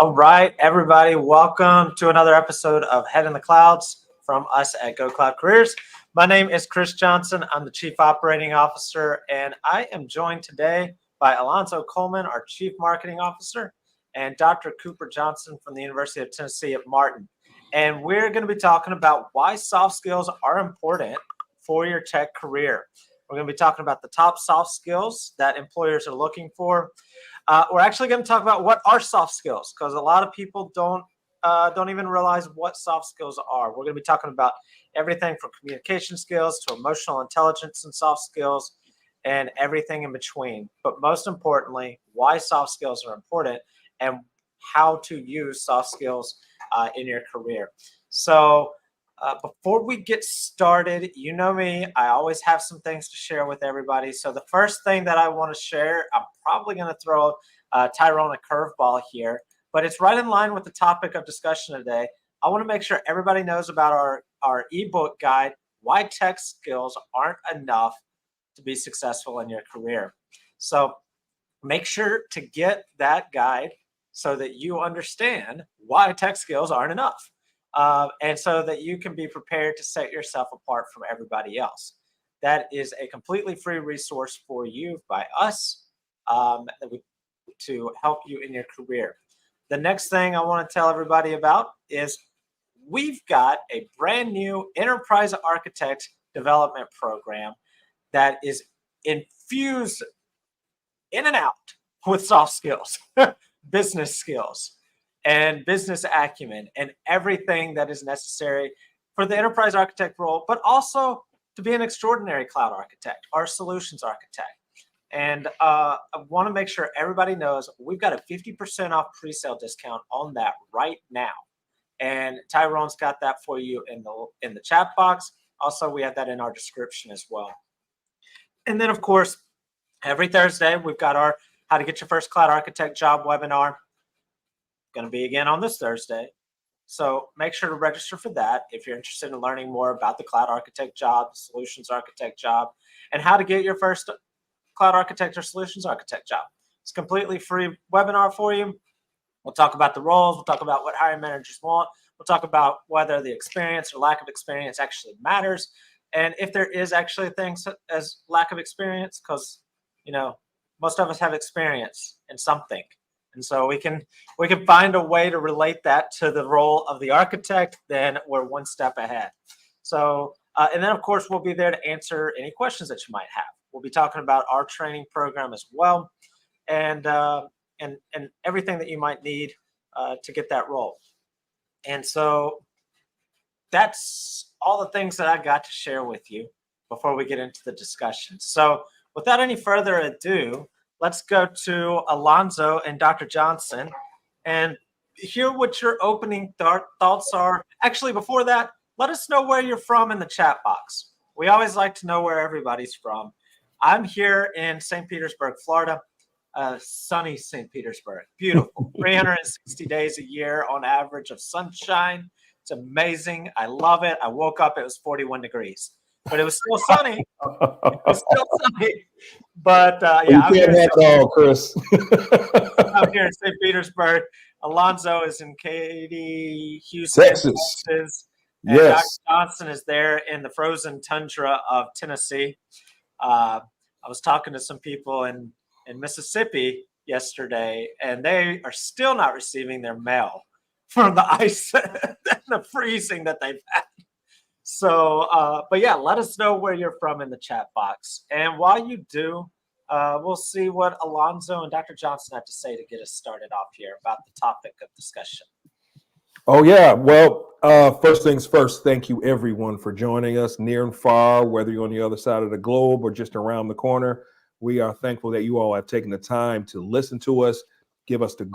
All right, everybody, welcome to another episode of Head in the Clouds from us at Go Cloud Careers. My name is Chris Johnson. I'm the Chief Operating Officer, and I am joined today by Alonzo Coleman, our Chief Marketing Officer, and Dr. Cooper Johnson from the University of Tennessee at Martin. And we're going to be talking about why soft skills are important for your tech career. We're going to be talking about the top soft skills that employers are looking for. We're actually going to talk about what are soft skills, because a lot of people don't even realize what soft skills are. We're going to be talking about everything from communication skills to emotional intelligence and soft skills and everything in between. But most importantly, why soft skills are important and how to use soft skills in your career. So before we get started, you know me, I always have some things to share with everybody. So the first thing that I want to share, I'm probably going to throw Tyrone a curveball here, but it's right in line with the topic of discussion today. I want to make sure everybody knows about our ebook guide, Why Tech Skills Aren't Enough to Be Successful in Your Career. So make sure to get that guide so that you understand why tech skills aren't enough. And so that you can be prepared to set yourself apart from everybody else. That is a completely free resource for you by us to help you in your career. The next thing I want to tell everybody about is we've got a brand new enterprise architect development program that is infused in and out with soft skills, business skills, and business acumen, and everything that is necessary for the enterprise architect role, but also to be an extraordinary cloud architect, our solutions architect. And I want to make sure everybody knows we've got a 50% off pre-sale discount on that right now. And Tyrone's got that for you in the chat box. Also, we have that in our description as well. And then, of course, every Thursday, we've got our How to Get Your First Cloud Architect Job webinar. Going to be again on this Thursday. So make sure to register for that if you're interested in learning more about the cloud architect job, solutions architect job, and how to get your first cloud architect or solutions architect job. It's a completely free webinar for you. We'll talk about the roles. We'll talk about what hiring managers want. We'll talk about whether the experience or lack of experience actually matters. And if there is actually a thing as lack of experience, because, you know, most of us have experience in something. And so we can find a way to relate that to the role of the architect, then we're one step ahead. So, and then of course, we'll be there to answer any questions that you might have. We'll be talking about our training program as well, and everything that you might need to get that role. And so that's all the things that I got to share with you before we get into the discussion. So without any further ado, let's go to Alonzo and Dr. Johnson and hear what your opening thoughts are. Actually, before that, let us know where you're from in the chat box. We always like to know where everybody's from. I'm here in St. Petersburg, Florida, sunny St. Petersburg. Beautiful. 360 days a year on average of sunshine. It's amazing. I love it. I woke up, it was 41 degrees. But it was still sunny. But yeah, you can't have it all, Chris. I'm here in St. Petersburg. Alonzo is in Katy, Houston, Texas. And Yes. Dr. Johnson is there in the frozen tundra of Tennessee. I was talking to some people in Mississippi yesterday, and they are still not receiving their mail from the ice and the freezing that they've had. So, but yeah, let us know where you're from in the chat box. And while you do, we'll see what Alonzo and Dr. Johnson have to say to get us started off here about the topic of discussion. Oh, yeah. Well, first things first, thank you, everyone, for joining us near and far, whether you're on the other side of the globe or just around the corner. We are thankful that you all have taken the time to listen to us, give us the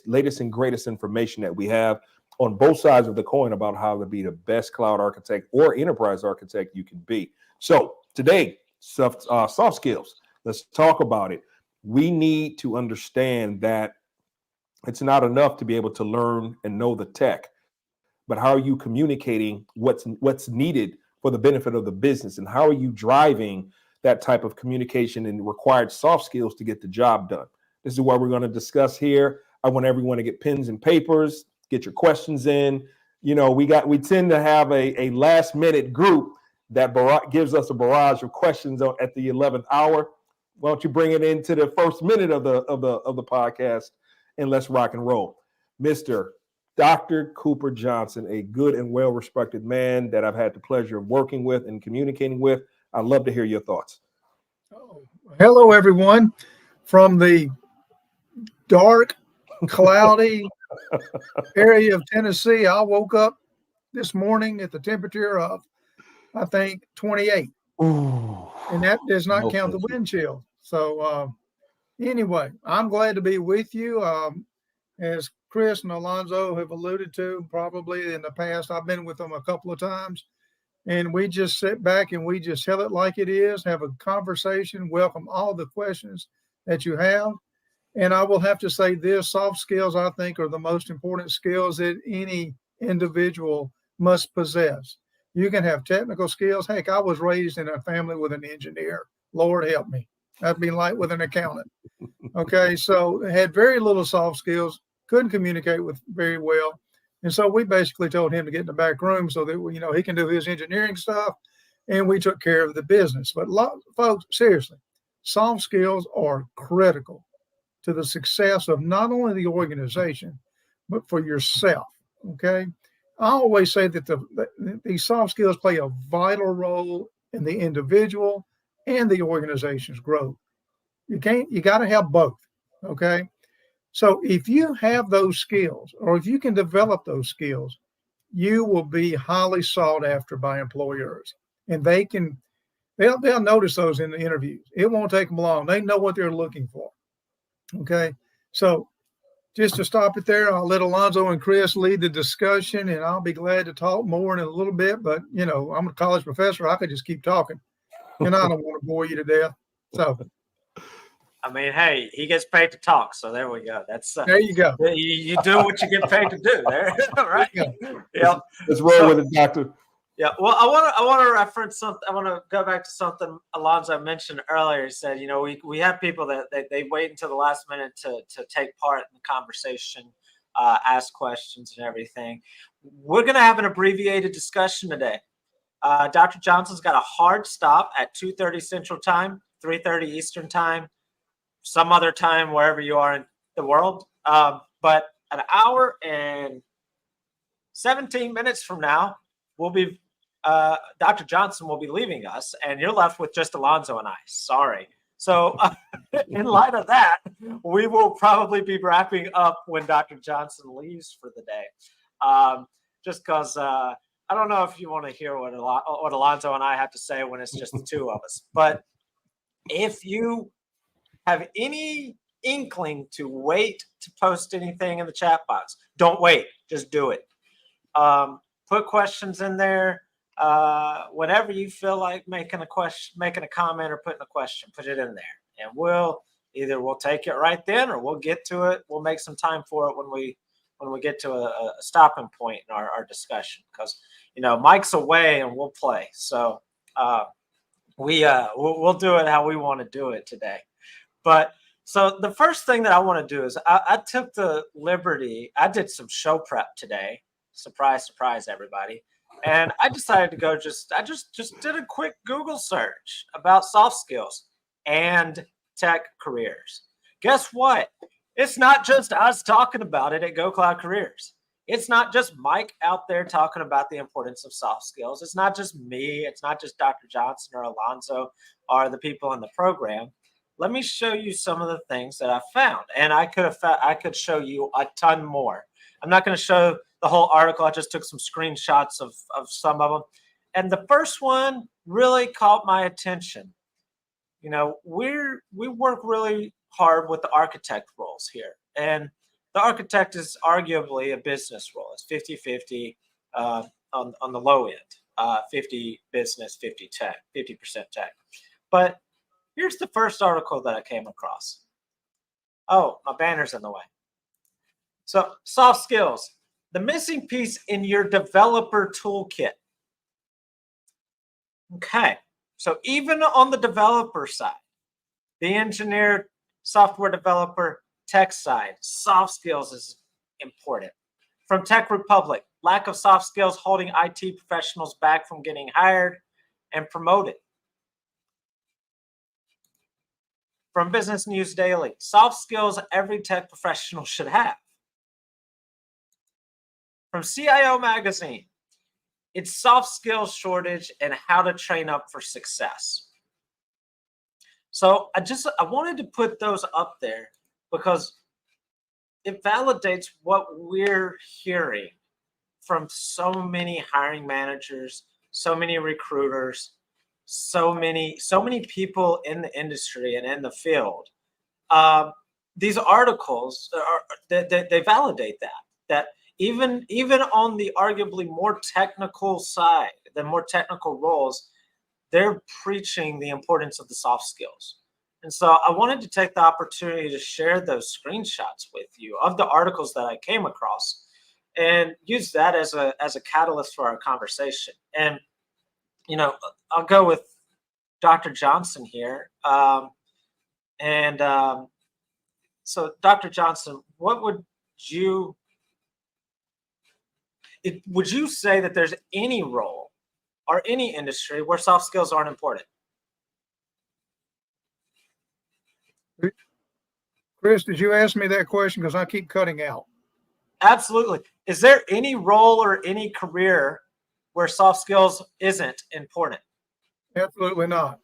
latest and greatest information that we have on both sides of the coin about how to be the best cloud architect or enterprise architect you can be. So today, soft skills. Let's talk about it. We need to understand that it's not enough to be able to learn and know the tech, but how are you communicating what's needed for the benefit of the business, and how are you driving that type of communication and required soft skills to get the job done? This is what we're going to discuss here. I want everyone to get pens and papers, get your questions in. You know, we tend to have a last minute group that gives us a barrage of questions at the 11th hour. Why don't you bring it into the first minute of the podcast, and let's rock and roll. Mr. Dr. Cooper Johnson, a good and well-respected man that I've had the pleasure of working with and communicating with. I'd love to hear your thoughts. Hello, everyone. From the dark, cloudy area of Tennessee, I woke up this morning at the temperature of, I think, 28. Ooh, and that does not count the wind chill. So anyway, I'm glad to be with you. As Chris and Alonzo have alluded to, probably in the past, I've been with them a couple of times, and we just sit back and we just tell it like it is, have a conversation, welcome all the questions that you have. And I will have to say this, soft skills, I think, are the most important skills that any individual must possess. You can have technical skills. Heck, I was raised in a family with an engineer. Lord help me. I'd be like with an accountant. Okay, so had very little soft skills, couldn't communicate with very well. And so we basically told him to get in the back room so that, you know, he can do his engineering stuff, and we took care of the business. But folks, seriously, soft skills are critical to the success of not only the organization, but for yourself, okay? I always say that these soft skills play a vital role in the individual and the organization's growth. You got to have both, okay? So if you have those skills, or if you can develop those skills, you will be highly sought after by employers, and they'll notice those in the interviews. It won't take them long. They know what they're looking for, okay? So just to stop it there, I'll let Alonzo and Chris lead the discussion, and I'll be glad to talk more in a little bit. But, you know, I'm a college professor. I could just keep talking, and I don't want to bore you to death. So, I mean, hey, he gets paid to talk, so there we go. That's there you go. You do what you get paid to do. There, right? Yeah. Let's roll with it, Doctor. Yeah. Well, I want to reference something. I want to go back to something Alonzo mentioned earlier. He said, you know, we have people that they wait until the last minute to take part in the conversation, ask questions and everything. We're going to have an abbreviated discussion today. Dr. Johnson's got a hard stop at 2:30 Central Time, 3:30 Eastern Time, some other time wherever you are in the world. But an hour and 17 minutes from now, Dr. Johnson will be leaving us, and you're left with just Alonzo and I. Sorry. So in light of that, we will probably be wrapping up when Dr. Johnson leaves for the day. Just because I don't know if you want to hear what Alonzo and I have to say when it's just the two of us. But if you have any inkling to wait to post anything in the chat box, don't wait. Just do it. Put questions in there. Whenever you feel like making a comment or putting a question, put it in there, and we'll take it right then, or we'll get to it. We'll make some time for it when we get to a stopping point in our discussion, because, you know, Mike's away and we'll play. So we'll do it how we want to do it today. But so the first thing that I want to do is I took the liberty. I did some show prep today. Surprise, surprise, everybody. And I decided to go I just did a quick Google search about soft skills and tech careers. Guess what? It's not just us talking about it at Go Cloud Careers. It's not just Mike out there talking about the importance of soft skills. It's not just me. It's not just Dr. Johnson or Alonzo or the people in the program. Let me show you some of the things that I found. And I could show you a ton more. I'm not going to show the whole article. I just took some screenshots of some of them. And the first one really caught my attention. You know, we work really hard with the architect roles here. And the architect is arguably a business role. It's 50-50 on the low end, 50 business, 50 tech, 50% tech. But here's the first article that I came across. Oh, my banner's in the way. So, soft skills, the missing piece in your developer toolkit. Okay, so even on the developer side, the engineer, software developer, tech side, soft skills is important. From Tech Republic, lack of soft skills holding IT professionals back from getting hired and promoted. From Business News Daily, soft skills every tech professional should have. From CIO Magazine, it's soft skills shortage and how to train up for success. So I wanted to put those up there because it validates what we're hearing from so many hiring managers, so many recruiters, so many people in the industry and in the field. These articles they validate that even on the arguably more technical side, the more technical roles, they're preaching the importance of the soft skills. And so I wanted to take the opportunity to share those screenshots with you of the articles that I came across and use that as a catalyst for our conversation. And, you know, I'll go with Dr. Johnson here. So Dr. Johnson, what would you say that there's any role or any industry where soft skills aren't important? Chris, did you ask me that question? Because I keep cutting out. Absolutely. Is there any role or any career where soft skills isn't important? Absolutely not.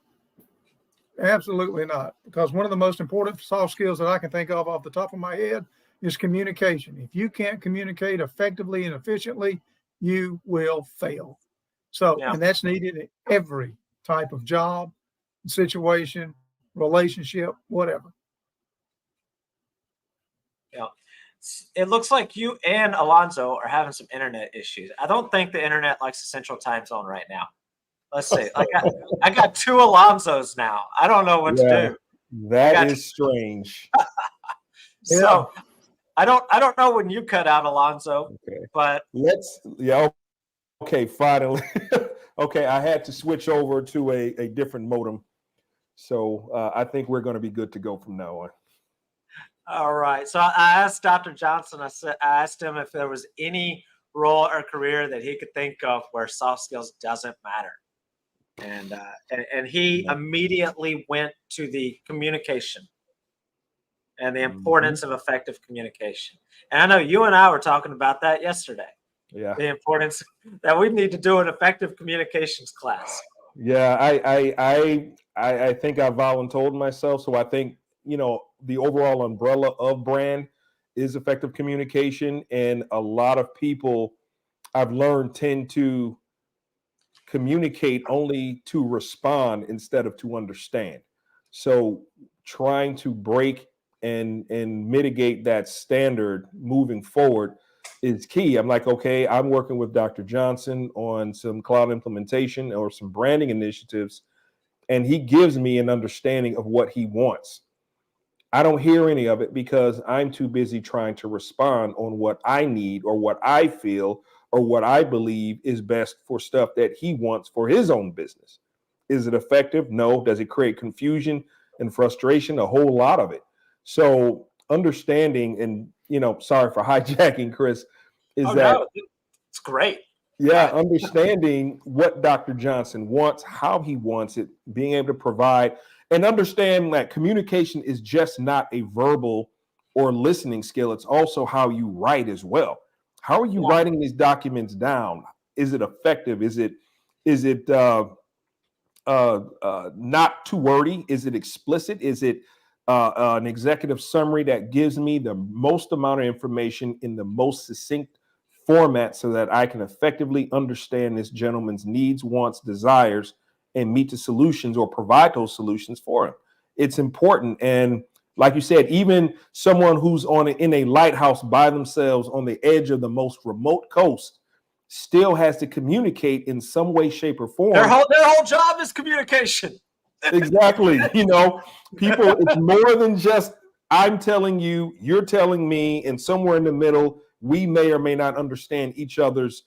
Absolutely not. Because one of the most important soft skills that I can think of off the top of my head is communication. If you can't communicate effectively and efficiently, you will fail. So, Yeah. And that's needed in every type of job, situation, relationship, whatever. Yeah. It looks like you and Alonzo are having some internet issues. I don't think the internet likes the Central Time Zone right now. Let's see. I got two Alonzos now. I don't know what to do. That is strange. So I don't know when you cut out, Alonzo. Okay. But okay, finally. Okay, I had to switch over to a different modem. So I think we're going to be good to go from now on. All right. So I asked Dr. Johnson, I asked him if there was any role or career that he could think of where soft skills doesn't matter. And he immediately went to the communication and the importance of effective communication. And I know you and I were talking about that yesterday. Yeah. The importance that we need to do an effective communications class. Yeah, I think I voluntold myself. So I think, you know, the overall umbrella of brand is effective communication. And a lot of people I've learned tend to communicate only to respond instead of to understand. So trying to break and mitigate that standard moving forward is key. I'm like, okay, I'm working with Dr. Johnson on some cloud implementation or some branding initiatives, and he gives me an understanding of what he wants. I don't hear any of it because I'm too busy trying to respond on what I need or what I feel or what I believe is best for stuff that he wants for his own business. Is it effective? No. Does it create confusion and frustration? A whole lot of it. So understanding, and, you know, sorry for hijacking, Chris, No, it's great. Yeah, understanding what Dr. Johnson wants, how he wants it, being able to provide, and understand that communication is just not a verbal or listening skill. It's also how you write as well. How are you writing these documents down? Is it effective? Is it not too wordy? Is it explicit? Is it an executive summary that gives me the most amount of information in the most succinct format so that I can effectively understand this gentleman's needs, wants, desires, and meet the solutions or provide those solutions for him? It's important. And like you said, even someone who's in a lighthouse by themselves on the edge of the most remote coast still has to communicate in some way, shape, or form. Their whole job is communication. Exactly. You know, people, it's more than just I'm telling you, you're telling me, and somewhere in the middle, we may or may not understand each other's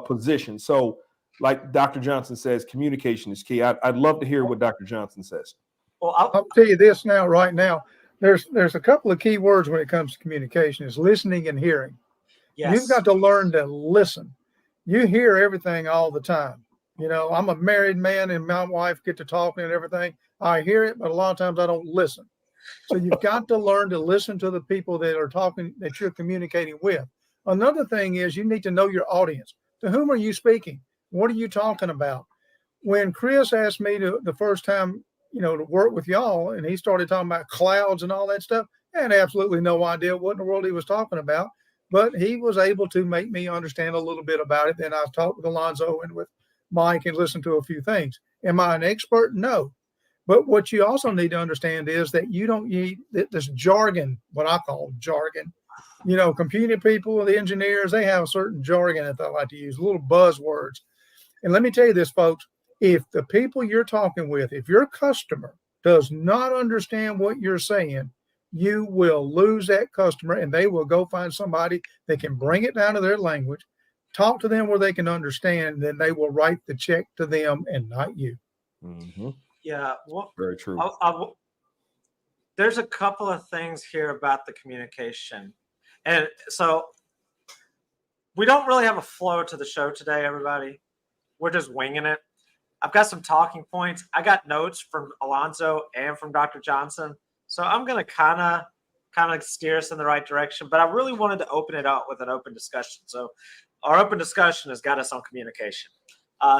position. So like Dr. Johnson says, communication is key. I'd love to hear what Dr. Johnson says. Well, I'll tell you this now, right now. there's a couple of key words when it comes to communication: is listening and hearing. Yes. You've got to learn to listen. You hear everything all the time. You know, I'm a married man and my wife get to talking and everything. I hear it, but a lot of times I don't listen. So you've got to learn to listen to the people that are talking, that you're communicating with. Another thing is you need to know your audience. To whom are you speaking? What are you talking about? When Chris asked me to the first time, you know, to work with y'all, and he started talking about clouds and all that stuff, I had absolutely no idea what in the world he was talking about. But he was able to make me understand a little bit about it. Then I talked with Alonzo and with Mike and listened to a few things. Am I an expert? No. But what you also need to understand is that you don't need this jargon, what I call jargon. You know, computer people, the engineers, they have a certain jargon that they like to use, little buzzwords. And let me tell you this, folks, if the people you're talking with, if your customer does not understand what you're saying, you will lose that customer and they will go find somebody that can bring it down to their language, talk to them where they can understand, then they will write the check to them and not you. Mm-hmm. Yeah. Well, Very true. there's a couple of things here about the communication. And so we don't really have a flow to the show today, everybody. We're just winging it. I've got some talking points. I got notes from Alonzo and from Dr. Johnson. So I'm going to kind of steer us in the right direction. But I really wanted to open it up with an open discussion. So our open discussion has got us on communication.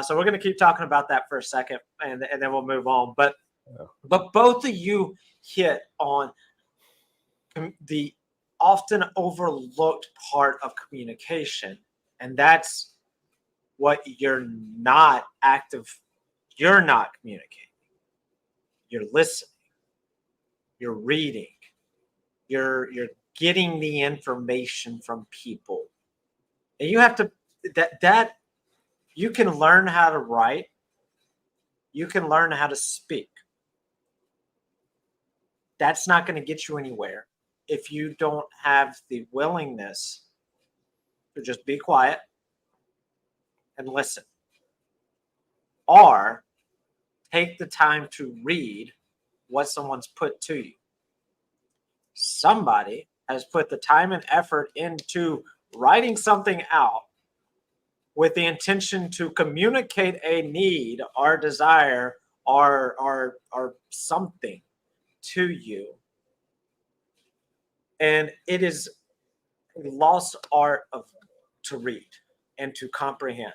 So we're going to keep talking about that for a second, and then we'll move on. But both of you hit on the often overlooked part of communication, and that's what you're not communicating. You're listening. You're reading. You're getting the information from people, and you have to that you can learn how to write. You can learn how to speak. That's not going to get you anywhere if you don't have the willingness to just be quiet and listen, or take the time to read what someone's put to you. Somebody has put the time and effort into writing something out with the intention to communicate a need or desire or something to you. And it is a lost art to read and to comprehend.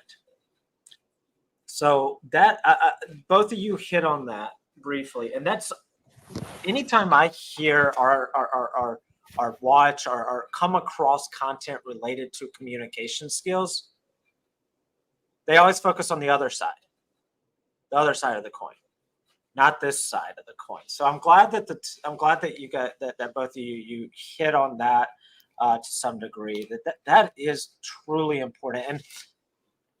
So that both of you hit on that briefly, and that's anytime I hear or watch or come across content related to communication skills, they always focus on the other side of the coin, not this side of the coin. So I'm glad that you got that both of you hit on that to some degree. That is truly important, and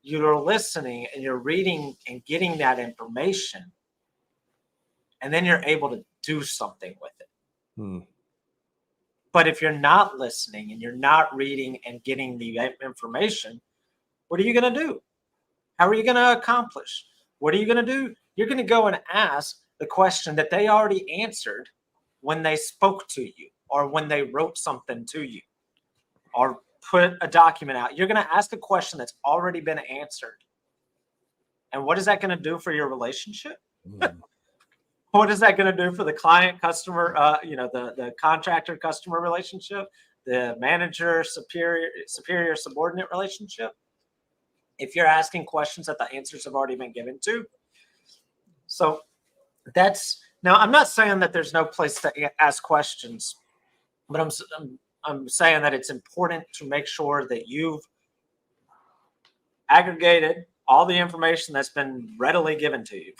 you're listening and you're reading and getting that information, and then you're able to do something with it. But if you're not listening and you're not reading and getting the information, what are you going to do? How are you going to accomplish? What are you going to do? You're going to go and ask the question that they already answered when they spoke to you or when they wrote something to you or put a document out. You're going to ask a question that's already been answered. And what is that going to do for your relationship? What is that going to do for the client customer, the contractor customer relationship, the manager superior subordinate relationship? If you're asking questions that the answers have already been given to. So now I'm not saying that there's no place to ask questions, but I'm saying that it's important to make sure that you've aggregated all the information that's been readily given to you.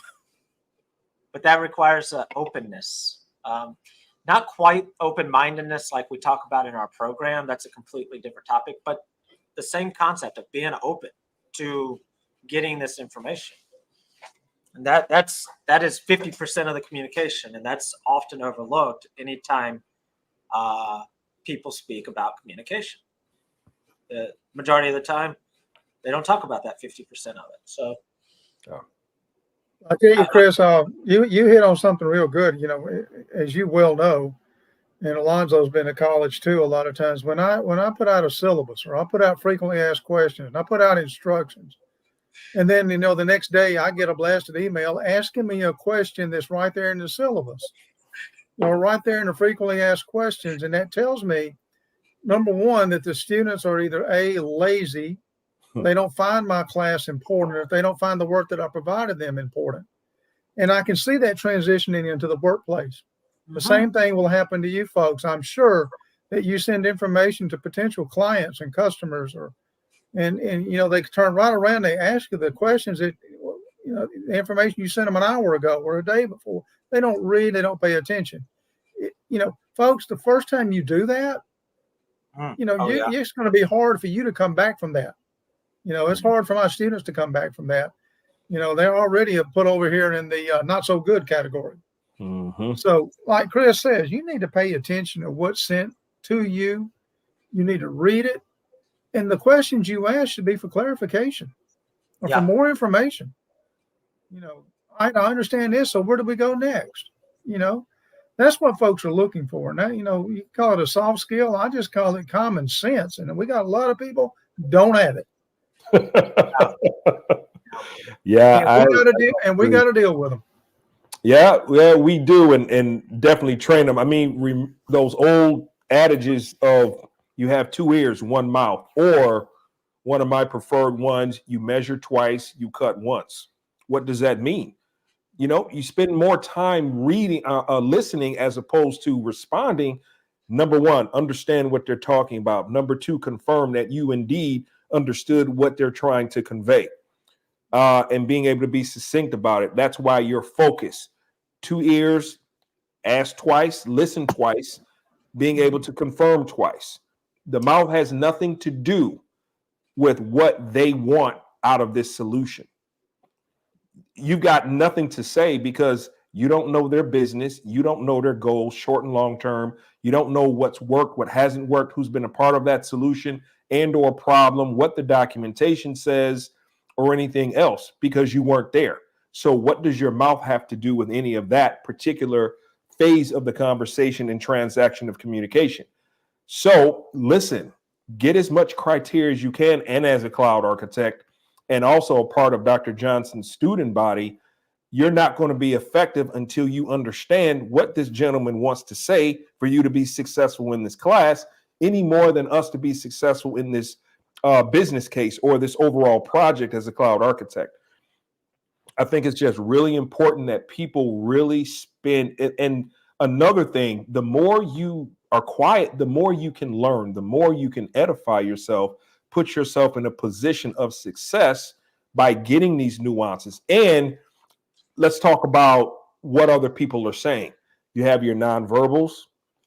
But that requires openness, not quite open-mindedness like we talk about in our program. That's a completely different topic, but the same concept of being open to getting this information. And that is 50% of the communication, and that's often overlooked anytime people speak about communication. The majority of the time, they don't talk about that 50% of it. So, I tell you, Chris, you hit on something real good. You know, as you well know, and Alonzo's been to college too a lot of times. When I put out a syllabus, or I put out frequently asked questions, and I put out instructions, and then the next day I get a blasted email asking me a question that's right there in the syllabus, or right there in the frequently asked questions, and that tells me, number one, that the students are either A, lazy, they don't find my class important, or if they don't find the work that I provided them important. And I can see that transitioning into the workplace. The same thing will happen to you folks. I'm sure that you send information to potential clients and customers, and they turn right around, they ask you the questions that, the information you sent them an hour ago or a day before. They don't read, they don't pay attention. Folks, the first time you do that, it's going to be hard for you to come back from that. It's hard for my students to come back from that. They're already put over here in the not so good category. Mm-hmm. So like Chris says, you need to pay attention to what's sent to you. You need to read it. And the questions you ask should be for clarification or for more information. I understand this, so where do we go next? That's what folks are looking for. Now, you call it a soft skill. I just call it common sense. And we got a lot of people don't have it. Yeah. We got to deal with them. Yeah, we do. And definitely train them. I mean, those old adages of you have two ears, one mouth, or one of my preferred ones, you measure twice, you cut once. What does that mean? You spend more time reading, listening as opposed to responding. Number one, understand what they're talking about. Number two, confirm that you indeed understood what they're trying to convey, and being able to be succinct about it. That's why you're focused. Two ears, ask twice, listen twice, being able to confirm twice. The mouth has nothing to do with what they want out of this solution. You've got nothing to say because you don't know their business. You don't know their goals, short and long term. You don't know what's worked, what hasn't worked, who's been a part of that solution and or problem, what the documentation says, or anything else, because you weren't there. So what does your mouth have to do with any of that particular phase of the conversation and transaction of communication? So listen, get as much criteria as you can, and as a cloud architect, and also a part of Dr. Johnson's student body, you're not going to be effective until you understand what this gentleman wants to say for you to be successful in this class, any more than us to be successful in this business case or this overall project as a cloud architect. I think it's just really important that people really spend it. And another thing, the more you are quiet, the more you can learn, the more you can edify yourself, put yourself in a position of success by getting these nuances. And let's talk about what other people are saying. You have your nonverbals.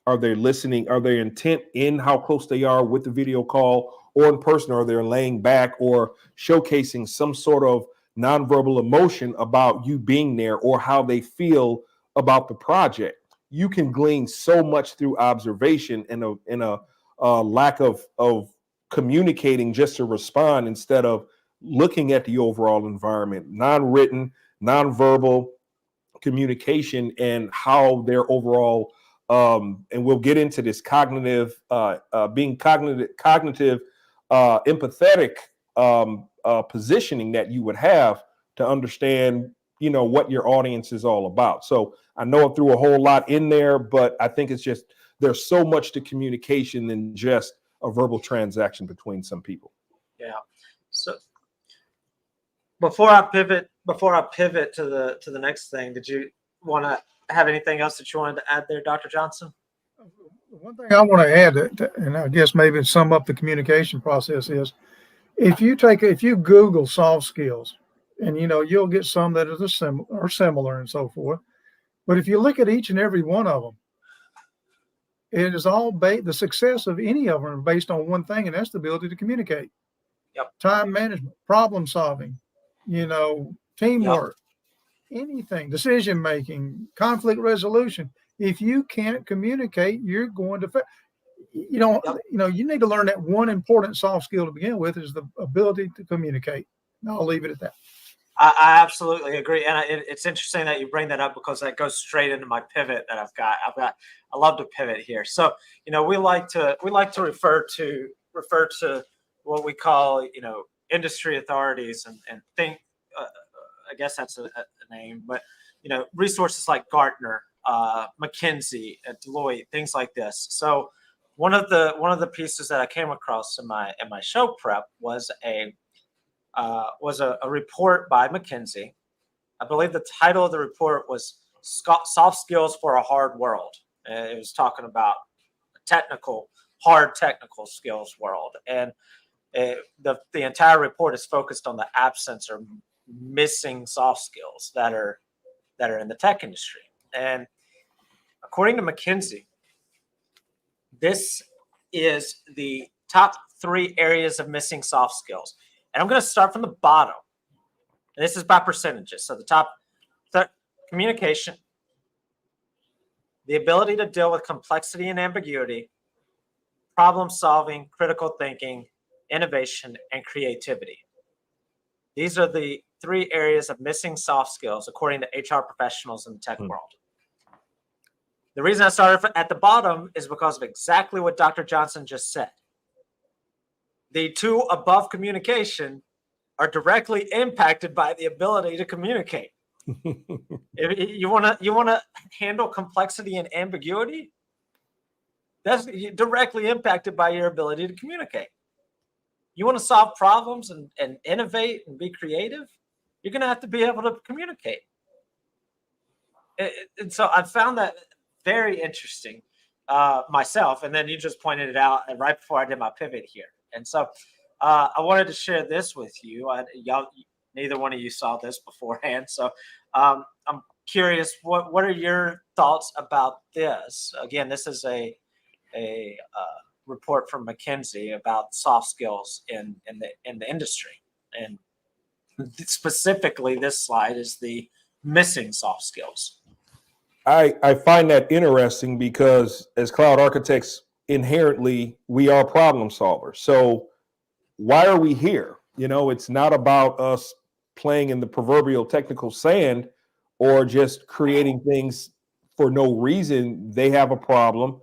Are they listening? Are they intent in how close they are with the video call or in person? Are they laying back or showcasing some sort of nonverbal emotion about you being there or how they feel about the project? You can glean so much through observation and a lack of communicating just to respond instead of looking at the overall environment, non-written, nonverbal communication, and how their overall and we'll get into this cognitive, being cognitive, empathetic positioning that you would have to understand, what your audience is all about. So I know I threw a whole lot in there, but I think it's just there's so much to communication than just a verbal transaction between some people. Yeah. So before I pivot to the next thing, did you want to have anything else that you wanted to add there, Dr. Johnson? One thing I want to add, and I guess maybe sum up the communication process, is if you Google soft skills, and you'll get some that are similar and so forth. But if you look at each and every one of them, it is all the success of any of them based on one thing, and that's the ability to communicate. Yep. Time management, problem solving, teamwork, anything, decision making, conflict resolution. If you can't communicate, you're going to you need to learn that one important soft skill to begin with is the ability to communicate. And I'll leave it at that. I absolutely agree, and it's interesting that you bring that up because that goes straight into my pivot that I've got. I love to pivot here. So we like to refer to what we call industry authorities and think. I guess that's a name, but resources like Gartner, McKinsey, Deloitte, things like this. So one of the pieces that I came across in my show prep was a report by McKinsey. I believe the title of the report was "Soft Skills for a Hard World." It was talking about hard technical skills world, and the entire report is focused on the absence or missing soft skills that are in the tech industry. And according to McKinsey, this is the top 3 areas of missing soft skills. And I'm going to start from the bottom. And this is by percentages. So the top, communication, the ability to deal with complexity and ambiguity, problem solving, critical thinking, innovation, and creativity. These are the 3 areas of missing soft skills, according to HR professionals in the tech world. The reason I started at the bottom is because of exactly what Dr. Johnson just said. The 2 above, communication, are directly impacted by the ability to communicate. If you want to handle complexity and ambiguity, that's directly impacted by your ability to communicate. You want to solve problems and innovate and be creative, you're going to have to be able to communicate. And so I found that very interesting myself. And then you just pointed it out right before I did my pivot here. And so I wanted to share this with you. Y'all, neither one of you saw this beforehand. So I'm curious, what are your thoughts about this? Again, this is a report from McKinsey about soft skills in the industry. And specifically, this slide is the missing soft skills. I find that interesting because as cloud architects, inherently, we are problem solvers. So why are we here? It's not about us playing in the proverbial technical sand or just creating things for no reason. They have a problem.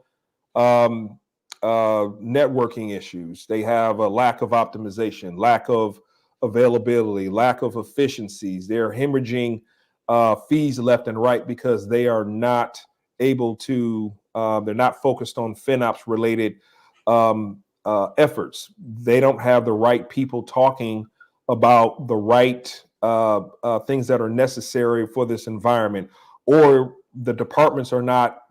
Networking issues. They have a lack of optimization, lack of availability, lack of efficiencies. They're hemorrhaging fees left and right because they are not able to, they're not focused on FinOps related efforts. They don't have the right people talking about the right things that are necessary for this environment, or the departments are not,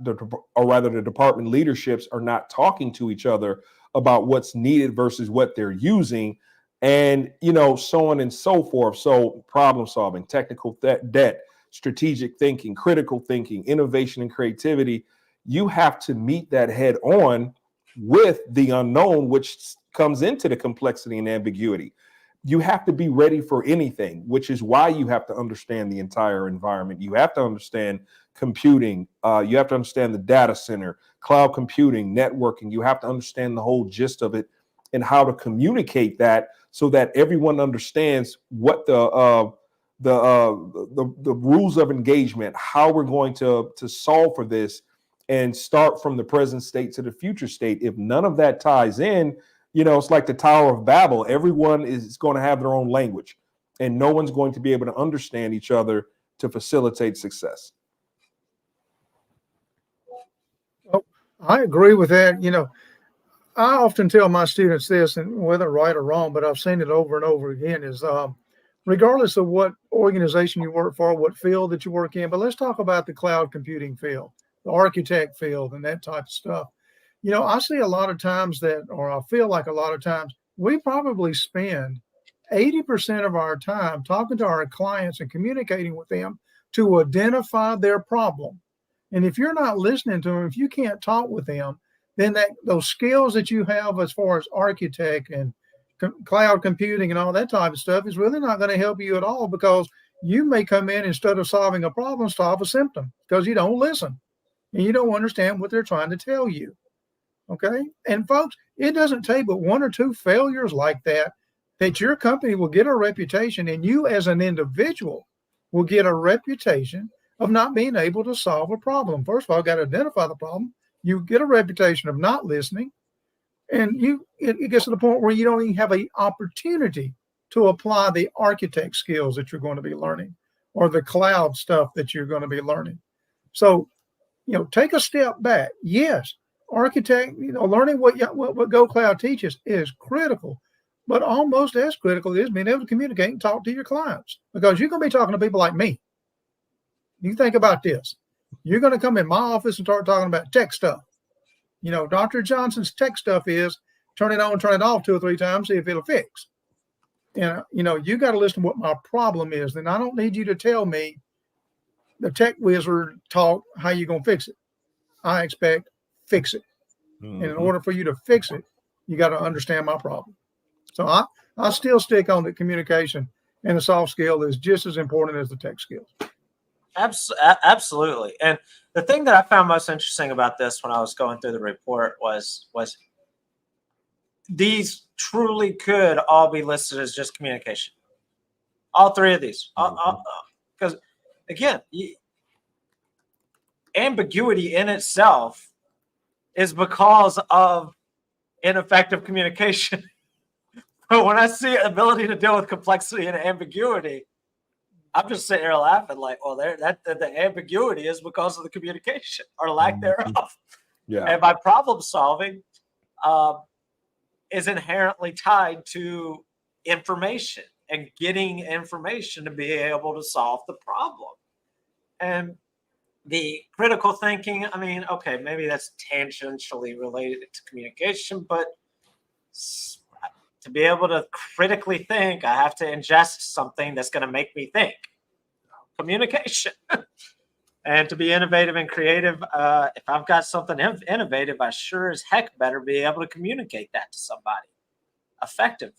or rather the department leaderships are not talking to each other about what's needed versus what they're using, and so on and so forth. So problem solving, technical debt, strategic thinking, critical thinking, innovation and creativity. You have to meet that head on with the unknown, which comes into the complexity and ambiguity. You have to be ready for anything, which is why you have to understand the entire environment. You have to understand computing. You have to understand the data center, cloud computing, networking. You have to understand the whole gist of it and how to communicate that so that everyone understands what the rules of engagement, how we're going to solve for this and start from the present state to the future state. If none of that ties in, it's like the Tower of Babel. Everyone is going to have their own language, and no one's going to be able to understand each other to facilitate success. Well, I agree with that. I often tell my students this, and whether right or wrong, but I've seen it over and over again, is regardless of what organization you work for, what field that you work in, but let's talk about the cloud computing field, the architect field, and that type of stuff. I see a lot of times I feel like a lot of times we probably spend 80% of our time talking to our clients and communicating with them to identify their problem. And if you're not listening to them, if you can't talk with them, then those skills that you have as far as architect and cloud computing and all that type of stuff is really not going to help you at all, because you may come in, instead of solving a problem, solve a symptom, because you don't listen and you don't understand what they're trying to tell you. Okay. And folks, it doesn't take but 1 or 2 failures like that that your company will get a reputation, and you as an individual will get a reputation of not being able to solve a problem. First of all, got to identify the problem. You get a reputation of not listening, and it gets to the point where you don't even have an opportunity to apply the architect skills that you're going to be learning or the cloud stuff that you're going to be learning. So, take a step back. Yes, architect, learning what Go Cloud teaches is critical, but almost as critical is being able to communicate and talk to your clients, because you're going to be talking to people like me. You think about this. You're going to come in my office and start talking about tech stuff. Dr. Johnson's tech stuff is turn it on, turn it off 2 or 3 times, see if it'll fix. And, you got to listen to what my problem is. Then I don't need you to tell me the tech wizard talk how you going to fix it. I expect fix it. And in order for you to fix it, you got to understand my problem. So I still stick on that communication, and the soft skill is just as important as the tech skills. Absolutely. And the thing that I found most interesting about this when I was going through the report was these truly could all be listed as just communication. All 3 of these. Because, again, ambiguity in itself is because of ineffective communication. But when I see ability to deal with complexity and ambiguity, I'm just sitting here laughing like, well, the ambiguity is because of the communication or lack thereof. Yeah. And my problem solving is inherently tied to information and getting information to be able to solve the problem. And the critical thinking, I mean, okay, maybe that's tangentially related to communication, but to be able to critically think, I have to ingest something that's going to make me think. Communication. And to be innovative and creative, if I've got something innovative, I sure as heck better be able to communicate that to somebody effectively.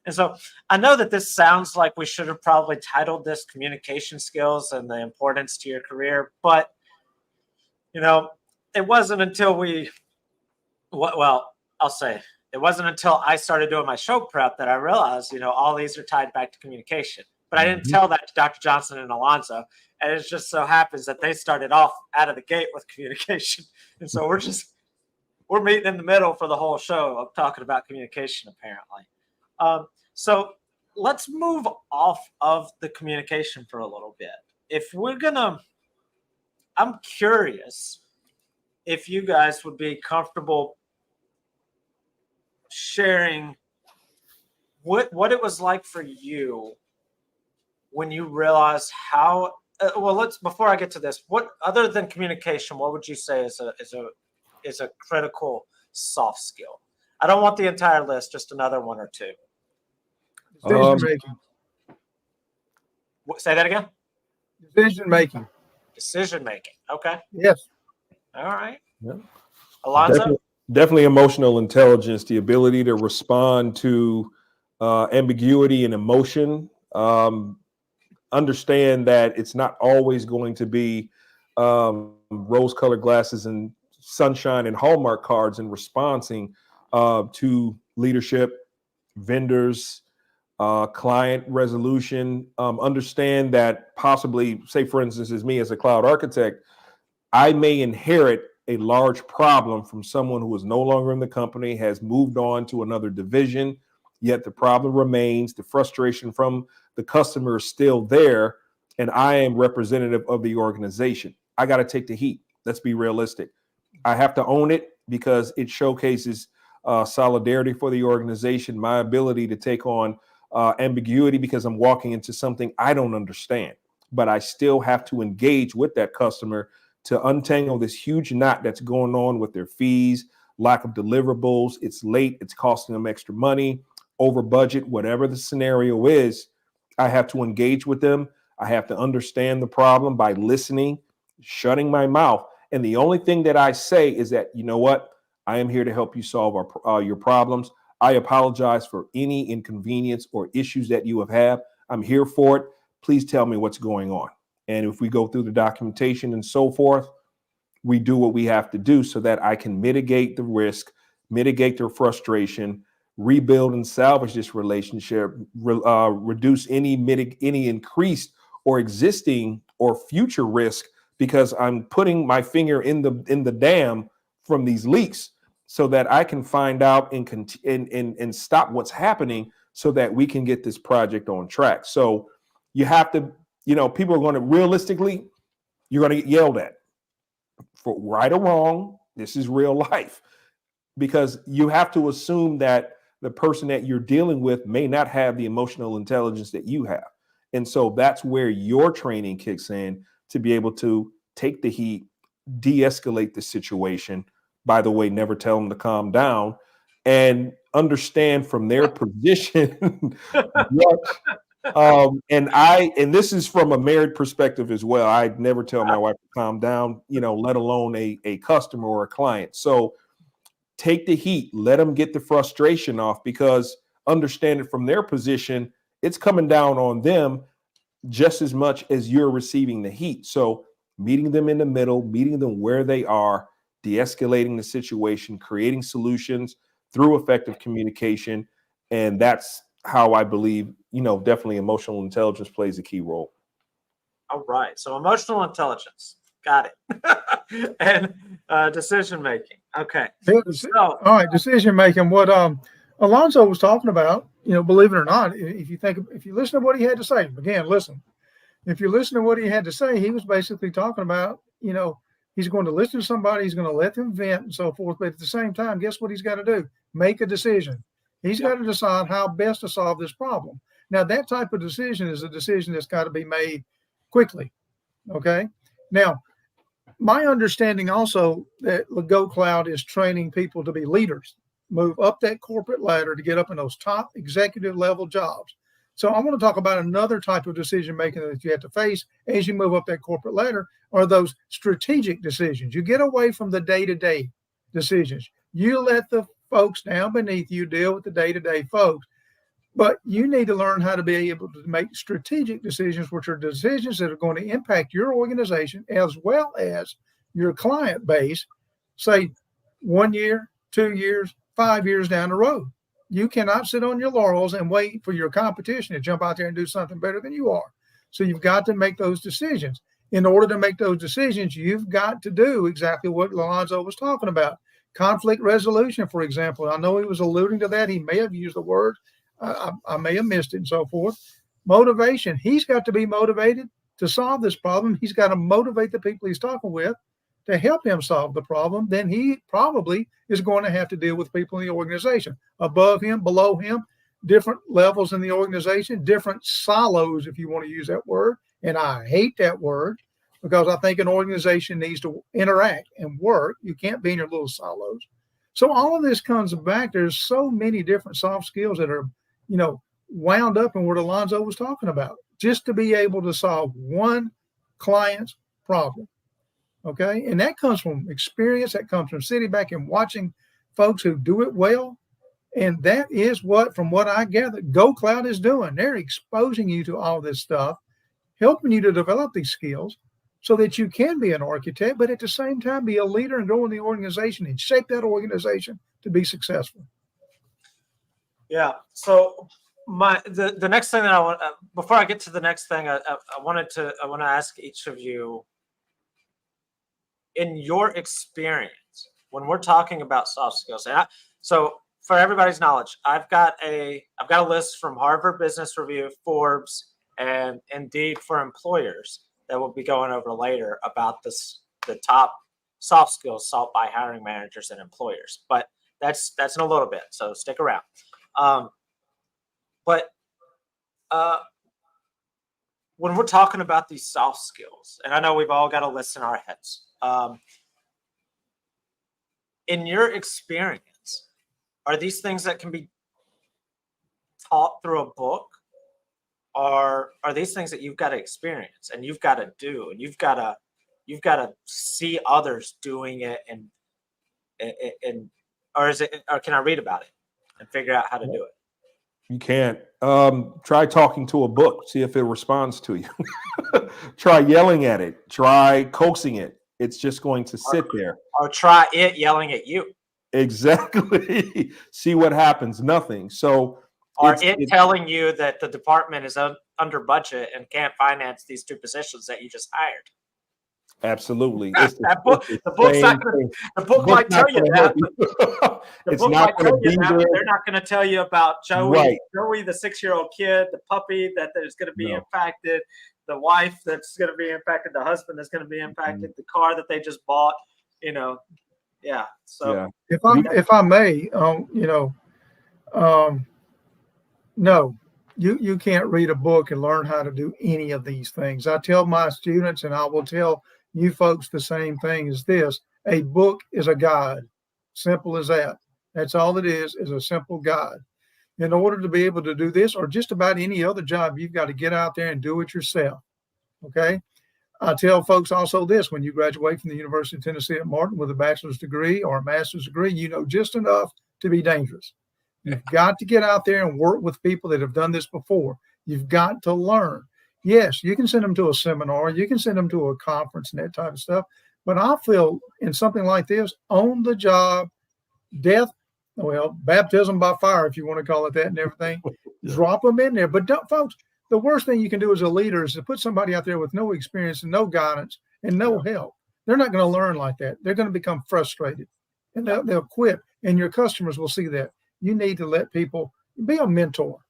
And so I know that this sounds like we should have probably titled this communication skills and the importance to your career, but it wasn't until I'll say it wasn't until I started doing my show prep that I realized, all these are tied back to communication. But I didn't tell that to Dr. Johnson and Alonzo. And it just so happens that they started off out of the gate with communication. And so we're meeting in the middle for the whole show of talking about communication, apparently. So let's move off of the communication for a little bit. I'm curious if you guys would be comfortable sharing what it was like for you when you realized how. Before I get to this, what other than communication, what would you say is a critical soft skill? I don't want the entire list, just another 1 or 2. Decision making. Say that again. Decision making. Decision making. Okay. Yes. All right. Yeah. Alonzo? Definitely emotional intelligence, the ability to respond to ambiguity and emotion. Understand that it's not always going to be rose-colored glasses and sunshine and Hallmark cards and responding to leadership, vendors, client resolution. Understand that possibly, say for instance, as me as a cloud architect, I may inherit a large problem from someone who is no longer in the company, has moved on to another division, yet the problem remains. The frustration from the customer is still there, and I am representative of the organization. I got to take the heat. Let's be realistic. I have to own it because it showcases solidarity for the organization, my ability to take on ambiguity because I'm walking into something I don't understand, but I still have to engage with that customer to untangle this huge knot that's going on with their fees, lack of deliverables. It's late. It's costing them extra money, over budget, whatever the scenario is. I have to engage with them. I have to understand the problem by listening, shutting my mouth. And the only thing that I say is that, you know what? I am here to help you solve your problems. I apologize for any inconvenience or issues that you have had. I'm here for it. Please tell me what's going on. And if we go through the documentation and so forth, we do what we have to do so that I can mitigate the risk, mitigate their frustration, rebuild and salvage this relationship, reduce any increased or existing or future risk, because I'm putting my finger in the dam from these leaks, so that I can find out and stop what's happening, so that we can get this project on track. So you have to, people are going to, realistically, you're going to get yelled at for right or wrong. This is real life, because you have to assume that the person that you're dealing with may not have the emotional intelligence that you have. And so that's where your training kicks in, to be able to take the heat, de-escalate the situation. By the way, never tell them to calm down, and understand from their position what, and this is from a married perspective as well. I never tell my wife to calm down, let alone a customer or a client. So take the heat, let them get the frustration off, because understand it from their position, it's coming down on them just as much as you're receiving the heat. So meeting them in the middle, meeting them where they are, de-escalating the situation, creating solutions through effective communication. And that's how I believe, definitely emotional intelligence plays a key role. All right. So emotional intelligence. Got it. And decision making. Okay. So, all right, decision making. What Alonzo was talking about, believe it or not, if you listen to what he had to say, again, listen. If you listen to what he had to say, he was basically talking about, he's going to listen to somebody, he's going to let them vent and so forth. But at the same time, guess what he's got to do? Make a decision. He's got to decide how best to solve this problem. Now, that type of decision is a decision that's got to be made quickly. Okay. Now, my understanding also that GoCloud is training people to be leaders, move up that corporate ladder to get up in those top executive level jobs. So I want to talk about another type of decision making that you have to face as you move up that corporate ladder, are those strategic decisions. You get away from the day-to-day decisions. You let the folks down beneath you deal with the day-to-day folks. But you need to learn how to be able to make strategic decisions, which are decisions that are going to impact your organization as well as your client base, say 1 year, 2 years, 5 years down the road. You cannot sit on your laurels and wait for your competition to jump out there and do something better than you are. So you've got to make those decisions. In order to make those decisions, you've got to do exactly what Alonzo was talking about. Conflict resolution, for example. I know he was alluding to that. He may have used the word. I may have missed it and so forth. Motivation. He's got to be motivated to solve this problem. He's got to motivate the people he's talking with to help him solve the problem. Then he probably is going to have to deal with people in the organization, above him, below him, different levels in the organization, different silos, if you want to use that word. And I hate that word, because I think an organization needs to interact and work. You can't be in your little silos. So all of this comes back. There's so many different soft skills that are, wound up in what Alonzo was talking about, just to be able to solve one client's problem. Okay. And that comes from experience. That comes from sitting back and watching folks who do it well. And that is what, from what I gather, GoCloud is doing. They're exposing you to all this stuff, helping you to develop these skills so that you can be an architect, but at the same time be a leader and grow in the organization and shape that organization to be successful. Yeah. So the next thing that I want, before I get to the next thing, I want to ask each of you, in your experience, when we're talking about soft skills, so for everybody's knowledge, I've got a list from Harvard Business Review, Forbes, and Indeed for employers that we'll be going over later about the top soft skills sought by hiring managers and employers. But that's in a little bit, so stick around. When we're talking about these soft skills, and I know we've all got a list in our heads, in your experience, are these things that can be taught through a book, or are these things that you've got to experience and you've got to do, and you've got to see others doing it, or can I read about it and figure out how to do it? You can't. Try talking to a book, see if it responds to you. Try yelling at it. Try coaxing it. It's just going to sit there. Or try it yelling at you. Exactly. See what happens. Nothing. So Or it's, it telling you that the department is under budget and can't finance these 2 positions that you just hired. absolutely. It's That book, it's the book's same not gonna, thing. the book Book's might tell not you gonna that, help but you. the It's book not might going tell to you be that, but there. they're not gonna tell you about Joey, Right. Joey, the 6-year-old kid, the puppy that is gonna be No. impacted, the wife that's gonna be impacted, the husband that's gonna be impacted, the car that they just bought, you know. Yeah. So Yeah. If I may, um, no, you can't read a book and learn how to do any of these things. I tell my students, and I will tell you folks the same thing as this: a book is a guide. Simple as that. That's all it is a simple guide. In order to be able to do this or just about any other job, you've got to get out there and do it yourself. Okay. I tell folks also this: when you graduate from the University of Tennessee at Martin with a bachelor's degree or a master's degree, you know just enough to be dangerous. You've got to get out there and work with people that have done this before. You've got to learn. Yes, you can send them to a seminar, you can send them to a conference and that type of stuff. But I feel in something like this, on the job, baptism by fire, if you want to call it that, and everything, Yeah. drop them in there. But don't, folks, the worst thing you can do as a leader is to put somebody out there with no experience and no guidance and no help. They're not going to learn like that. They're going to become frustrated and they'll quit. And your customers will see that. You need to let people be a mentor,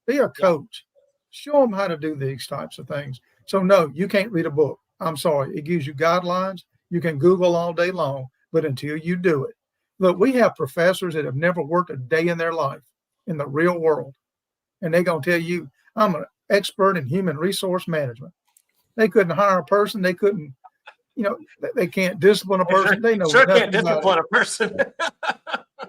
be a coach, show them how to do these types of things. So no, you can't read a book. I'm sorry. It gives you guidelines. You can Google all day long, but until you do it. Look, we have professors that have never worked a day in their life in the real world. And they're going to tell you, I'm an expert in human resource management. They couldn't hire a person. They couldn't, they can't discipline a person. They know sure nothing can't discipline a person.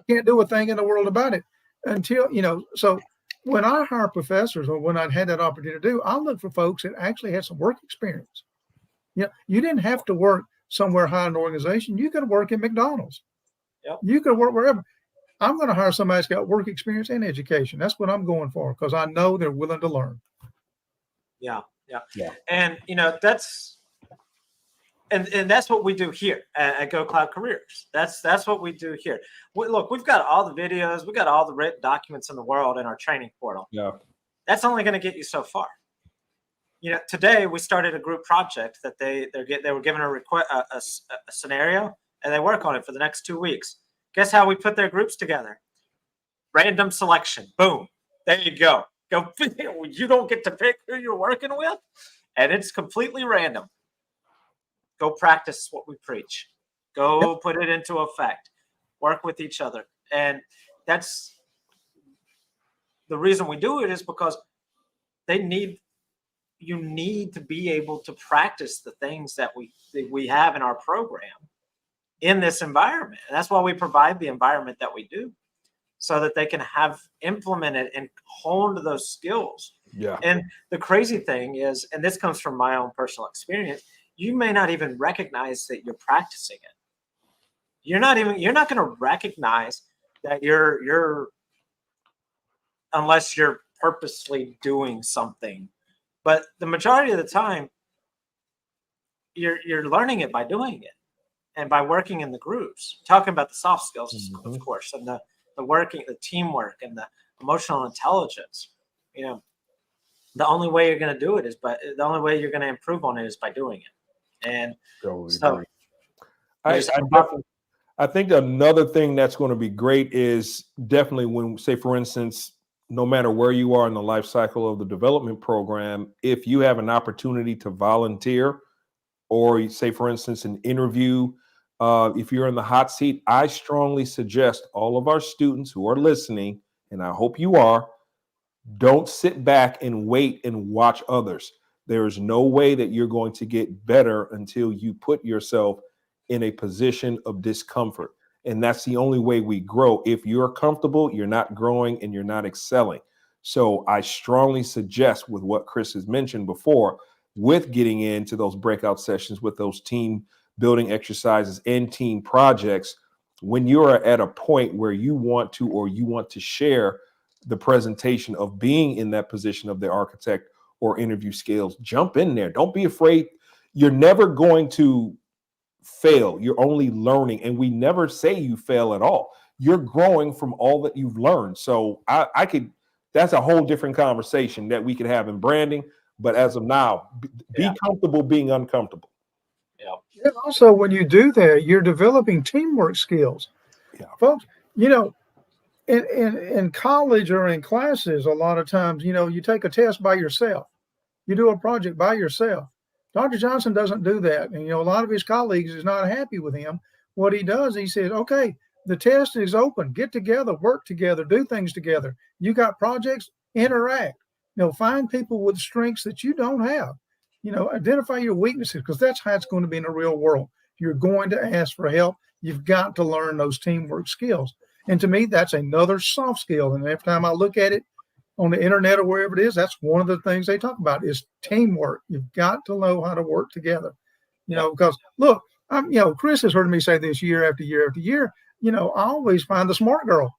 Can't do a thing in the world about it until, so when I hire professors or when I had that opportunity to do, I look for folks that actually had some work experience. You didn't have to work somewhere high in the organization. You could work in McDonald's. Yep. You could work wherever. I'm going to hire somebody that's got work experience and education. That's what I'm going for because I know they're willing to learn. Yeah. And that's what we do here at Go Cloud Careers. That's what we do here. Look, we've got all the videos, we've got all the written documents in the world in our training portal. Yeah. That's only going to get you so far. Today we started a group project that they were given a scenario and they work on it for the next 2 weeks. Guess how we put their groups together? Random selection. Boom. There you go. You don't get to pick who you're working with, and it's completely random. Go practice what we preach. Go put it into effect. Work with each other. And that's the reason we do it is because you need to be able to practice the things that we have in our program in this environment. And that's why we provide the environment that we do so that they can have implemented and honed those skills. Yeah. And the crazy thing is, and this comes from my own personal experience, you may not even recognize that you're practicing it. You're not going to recognize that you're unless you're purposely doing something. But the majority of the time, you're learning it by doing it and by working in the groups, talking about the soft skills, of course, and the teamwork and the emotional intelligence. The only way you're going to do it the only way you're going to improve on it is by doing it. And totally I think another thing that's going to be great is definitely when, say, for instance, no matter where you are in the life cycle of the development program, if you have an opportunity to volunteer or say, for instance, an interview, if you're in the hot seat, I strongly suggest all of our students who are listening, and I hope you are, don't sit back and wait and watch others. There is no way that you're going to get better until you put yourself in a position of discomfort. And that's the only way we grow. If you're comfortable, you're not growing and you're not excelling. So I strongly suggest with what Chris has mentioned before, with getting into those breakout sessions, with those team building exercises and team projects, when you're at a point where you want to share the presentation of being in that position of the architect or interview skills, jump in there. Don't be afraid. You're never going to fail. You're only learning, and we never say you fail at all. You're growing from all that you've learned. So I could, that's a whole different conversation that we could have in branding. But as of now, be comfortable being uncomfortable. And also, when you do that, you're developing teamwork skills. Yeah. Folks, you know, in college or in classes, a lot of times, you know, you take a test by yourself. You do a project by yourself. Dr. Johnson doesn't do that. And, you know, a lot of his colleagues is not happy with him. What he does, he says, okay, the test is open. Get together, work together, do things together. You got projects, interact. You know, find people with strengths that you don't have. You know, identify your weaknesses, because that's how it's going to be in the real world. You're going to ask for help. You've got to learn those teamwork skills. And to me, that's another soft skill. And every time I look at it on the internet or wherever it is, that's one of the things they talk about is teamwork. You've got to know how to work together. You know, because look, you know, Chris has heard me say this year after year after year. You know, I always find the smart girl.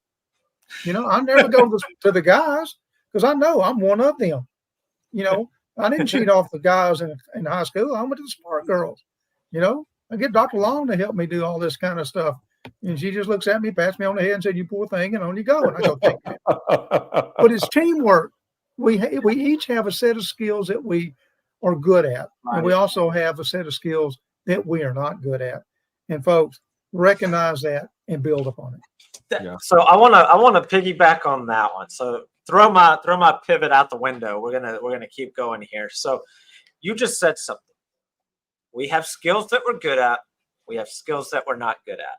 You know, I never go to the guys because I know I'm one of them. You know, I didn't cheat off the guys in high school. I went to the smart girls. You know, I get Dr. Long to help me do all this kind of stuff. And she just looks at me, pats me on the head and said, you poor thing, and on you go. And I go, thank you. But it's teamwork. We each have a set of skills that we are good at. Right. And we also have a set of skills that we are not good at. And folks, recognize that and build upon it. Yeah. So I want to piggyback on that one. So throw my pivot out the window. We're gonna keep going here. So you just said something. We have skills that we're good at. We have skills that we're not good at.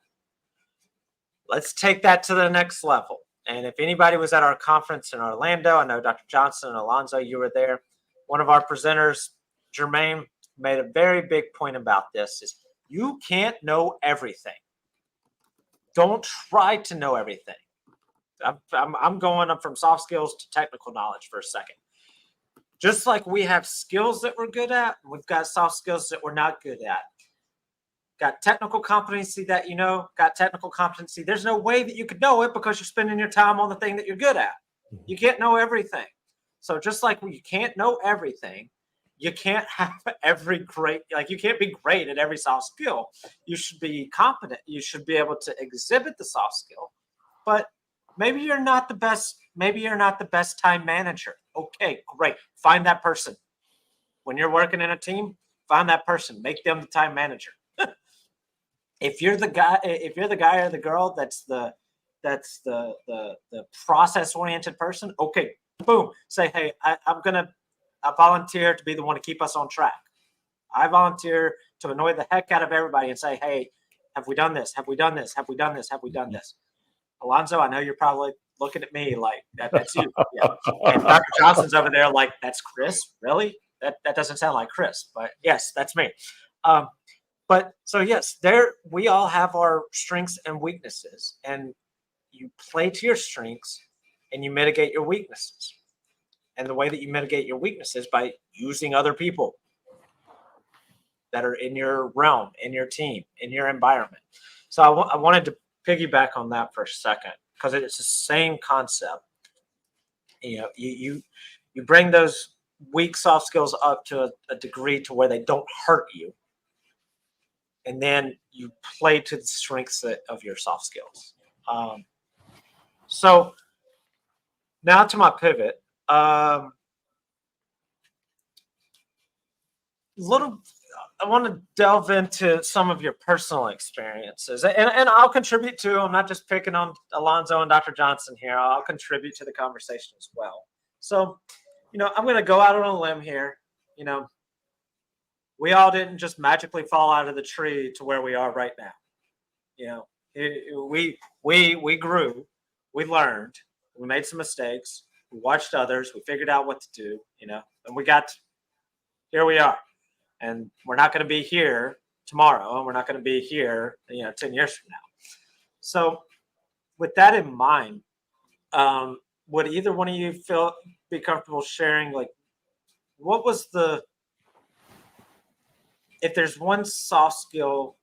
Let's take that to the next level. And if anybody was at our conference in Orlando, I know Dr. Johnson and Alonzo, you were there. One of our presenters, Jermaine, made a very big point about this is you can't know everything. Don't try to know everything. I'm going from soft skills to technical knowledge for a second. Just like we have skills that we're good at, we've got soft skills that we're not good at. Got technical competency that you know, got technical competency. There's no way that you could know it because you're spending your time on the thing that you're good at. You can't know everything. So just like you can't know everything, you can't have you can't be great at every soft skill. You should be competent. You should be able to exhibit the soft skill, but maybe you're not the best. Maybe you're not the best time manager. Okay, great. Find that person. When you're working in a team, find that person. Make them the time manager. If you're the guy or the girl that's the process-oriented person, okay, boom. Say, hey, I volunteer to be the one to keep us on track. I volunteer to annoy the heck out of everybody and say, hey, have we done this? Have we done this? Have we done this? Have we done this? Alonzo, I know you're probably looking at me like that's you. Yeah. And Dr. Johnson's over there like, that's Chris? Really? That doesn't sound like Chris, but yes, that's me. But so yes, we all have our strengths and weaknesses, and you play to your strengths and you mitigate your weaknesses. And the way that you mitigate your weaknesses by using other people that are in your realm, in your team, in your environment. So I wanted to piggyback on that for a second because it's the same concept. You know, you bring those weak soft skills up to a degree to where they don't hurt you. And then you play to the strengths of your soft skills. So now to my pivot. I want to delve into some of your personal experiences, and I'll contribute too. I'm not just picking on Alonzo and Dr. Johnson here. I'll contribute to the conversation as well. So, you know, I'm going to go out on a limb here. You know, we all didn't just magically fall out of the tree to where we are right now. You know, we grew, we learned, we made some mistakes, we watched others, we figured out what to do, you know, and here we are. And we're not going to be here tomorrow, and we're not going to be here, 10 years from now. So with that in mind, would either one of you be comfortable sharing, like, what was if there's one soft skill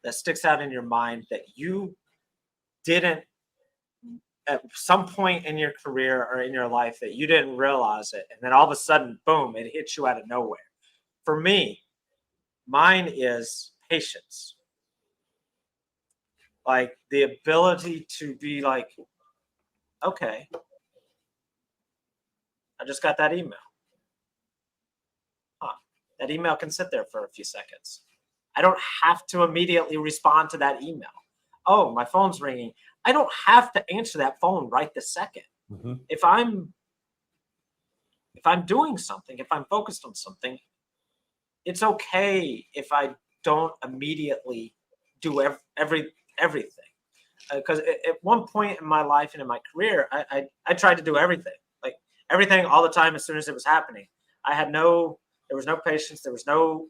that sticks out in your mind that you didn't at some point in your career or in your life that you didn't realize it, and then all of a sudden, boom, it hits you out of nowhere. For me, mine is patience, like the ability to be like, okay, I just got that email. Huh. That email can sit there for a few seconds. I don't have to immediately respond to that email. Oh, my phone's ringing. I don't have to answer that phone right this second. Mm-hmm. If I'm doing something, if I'm focused on something, it's okay if I don't immediately do everything. Because at one point in my life and in my career, I tried to do everything, like everything all the time as soon as it was happening. There was no patience. There was no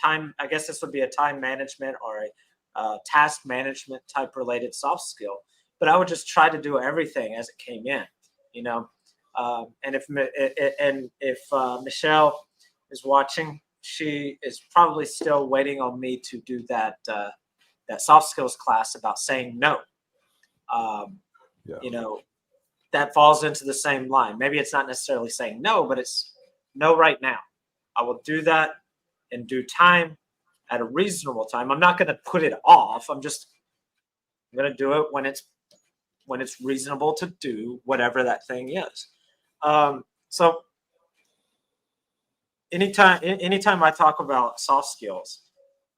time. I guess this would be a time management or a task management type related soft skill. But I would just try to do everything as it came in, you know. And if Michelle is watching, she is probably still waiting on me to do that soft skills class about saying no. You know, that falls into the same line. Maybe it's not necessarily saying no, but it's no right now. I will do that in due time at a reasonable time. I'm not going to put it off. I'm going to do it when it's reasonable to do whatever that thing is. So anytime I talk about soft skills,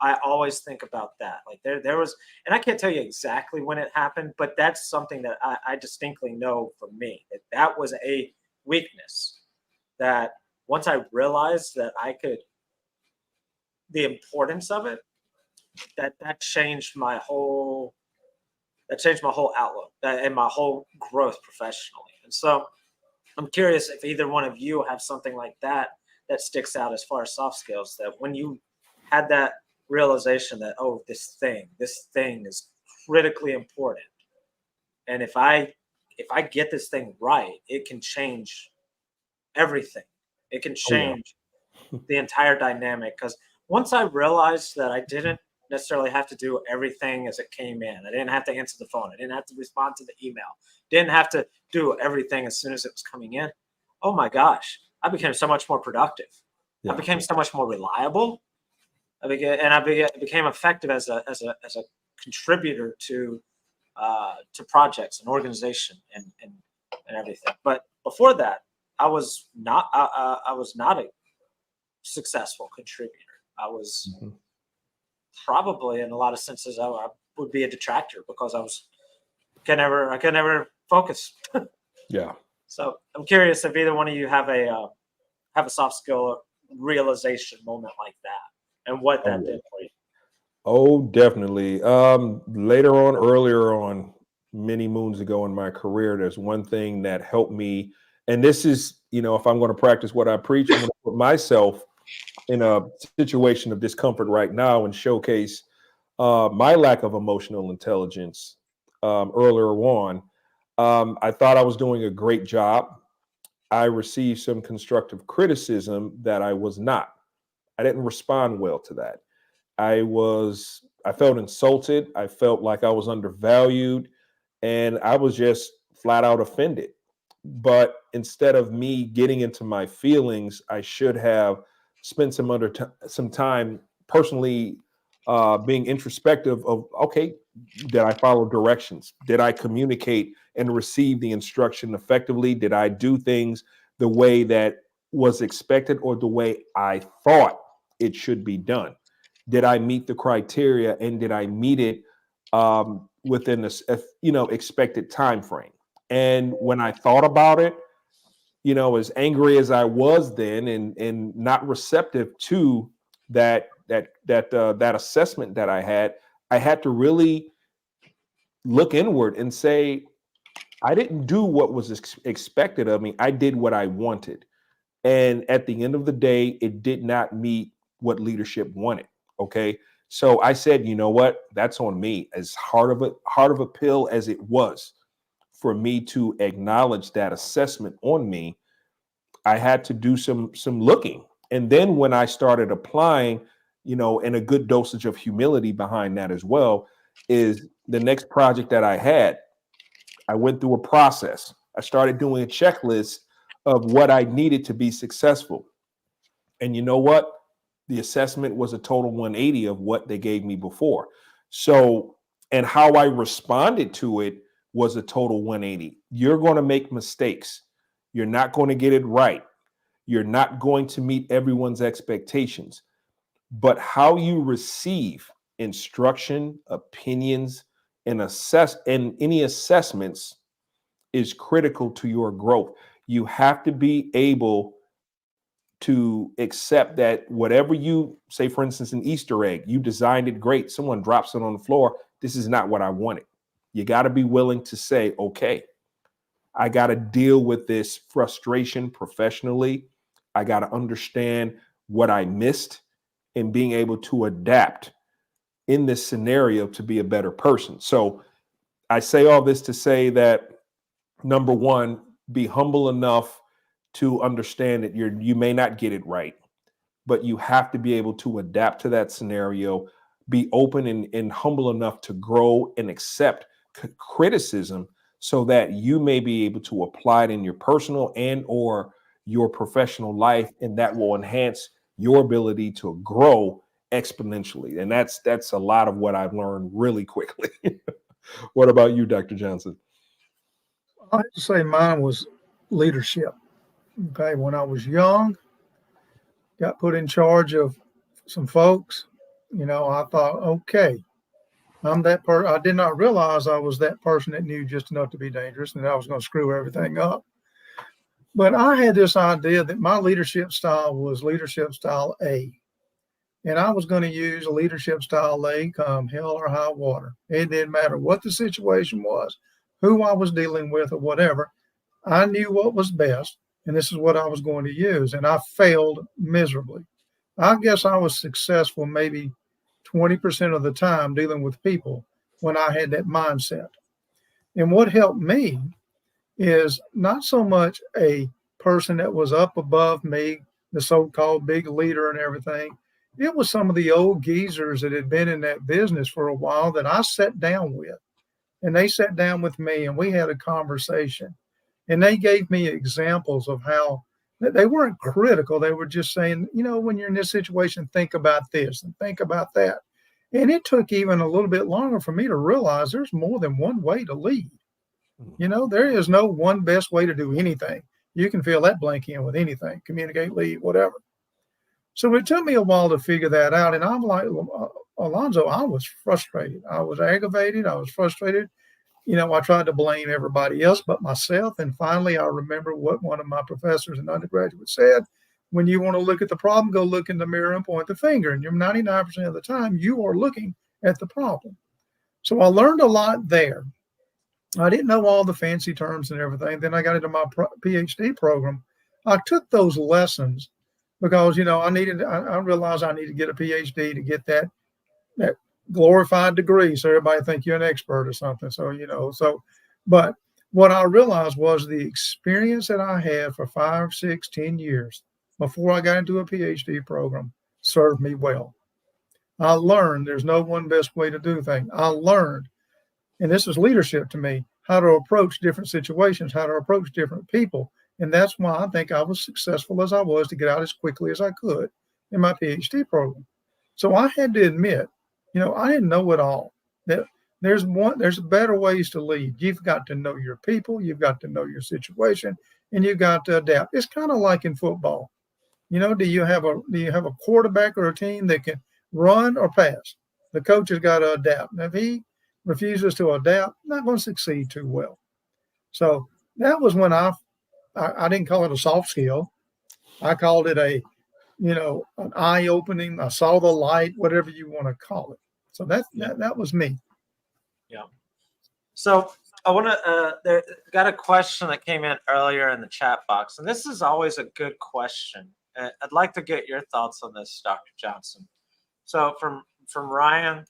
I always think about that. Like there was, and I can't tell you exactly when it happened, but that's something that I distinctly know for me that was a weakness that once I realized that the importance of it, that changed my whole outlook and my whole growth professionally. And so I'm curious if either one of you have something like that sticks out as far as soft skills, that when you had that realization that, oh, this thing is critically important, and if I get this thing right, it can change everything. It can change the entire dynamic. Because once I realized that I didn't necessarily have to do everything as it came in, I didn't have to answer the phone, I didn't have to respond to the email, didn't have to do everything as soon as it was coming in. Oh my gosh, I became so much more productive. I became so much more reliable. I became effective as a contributor to projects and organization and everything. But before that, I was not a successful contributor. I was probably, in a lot of senses, I would be a detractor because I could never focus. Yeah. So I'm curious if either one of you have a soft skill realization moment like that, and what that did for you. Oh, definitely. Earlier on, many moons ago in my career, there's one thing that helped me, and this is, if I'm going to practice what I preach, I'm going to put myself in a situation of discomfort right now and showcase my lack of emotional intelligence. Earlier on, I thought I was doing a great job. I received some constructive criticism that I was not. I didn't respond well to that. I felt insulted. I felt like I was undervalued, and I was just flat out offended. But instead of me getting into my feelings, I should have spent some time personally being introspective of, okay, did I follow directions? Did I communicate and receive the instruction effectively? Did I do things the way that was expected or the way I thought it should be done? Did I meet the criteria, and did I meet it within this, expected time frame? And when I thought about it, as angry as I was then, and not receptive to that assessment that I had to really look inward and say, I didn't do what was expected of me. I did what I wanted. And at the end of the day, it did not meet what leadership wanted. Okay. So I said, you know what? That's on me. As hard of a pill as it was for me to acknowledge that assessment on me, I had to do some looking. And then when I started applying, and a good dosage of humility behind that as well, is the next project that I had. I went through a process. I started doing a checklist of what I needed to be successful. And you know what? The assessment was a total 180 of what they gave me before. So, and how I responded to it was a total 180. You're going to make mistakes. You're not going to get it right. You're not going to meet everyone's expectations. But how you receive instruction, opinions, and any assessments is critical to your growth. You have to be able to accept that whatever you say, for instance, an Easter egg, you designed it great. Someone drops it on the floor. This is not what I wanted. You got to be willing to say, okay, I got to deal with this frustration professionally. I got to understand what I missed and being able to adapt in this scenario to be a better person. So I say all this to say that, number one, be humble enough to understand that you may not get it right, but you have to be able to adapt to that scenario, be open and humble enough to grow and accept criticism so that you may be able to apply it in your personal and or your professional life, and that will enhance your ability to grow exponentially. And that's a lot of what I've learned really quickly. What about you, Dr. Johnson? I have to say mine was leadership. Okay, when I was young, got put in charge of some folks, I thought, okay, I'm that person. I did not realize I was that person that knew just enough to be dangerous and that I was going to screw everything up. But I had this idea that my leadership style was leadership style A. And I was going to use leadership style A come hell or high water. It didn't matter what the situation was, who I was dealing with or whatever. I knew what was best, and this is what I was going to use. And I failed miserably. I guess I was successful maybe 20% of the time dealing with people when I had that mindset. And what helped me is not so much a person that was up above me, the so-called big leader and everything. It was some of the old geezers that had been in that business for a while that I sat down with. And they sat down with me and we had a conversation. And they gave me examples of how they weren't critical. They were just saying, when you're in this situation, think about this and think about that. And it took even a little bit longer for me to realize there's more than one way to lead. There is no one best way to do anything. You can fill that blank in with anything, communicate, lead, whatever. So it took me a while to figure that out. And I'm like, Alonzo, I was frustrated. I was aggravated. I was frustrated. I tried to blame everybody else but myself. And finally, I remember what one of my professors in undergraduate said: when you want to look at the problem, go look in the mirror and point the finger. And you're 99% of the time, you are looking at the problem. So I learned a lot there. I didn't know all the fancy terms and everything. Then I got into my PhD program. I took those lessons because, I realized I needed to get a PhD to get that glorified degree. So everybody think you're an expert or something. So, but what I realized was the experience that I had for 5, 6, 10 years before I got into a PhD program served me well. I learned there's no one best way to do things. I learned, and this is leadership to me, how to approach different situations, how to approach different people. And that's why I think I was successful as I was to get out as quickly as I could in my PhD program. So I had to admit, I didn't know it all. That there's better ways to lead. You've got to know your people, you've got to know your situation, and you've got to adapt. It's kind of like in football. Do you have a quarterback or a team that can run or pass? The coach has got to adapt. And if he refuses to adapt, not going to succeed too well. So that was when I didn't call it a soft skill. I called it an eye-opening. I saw the light, whatever you want to call it. So that was me. Yeah. So I want to, got a question that came in earlier in the chat box, and this is always a good question. I'd like to get your thoughts on this, Dr. Johnson. So from Ryan,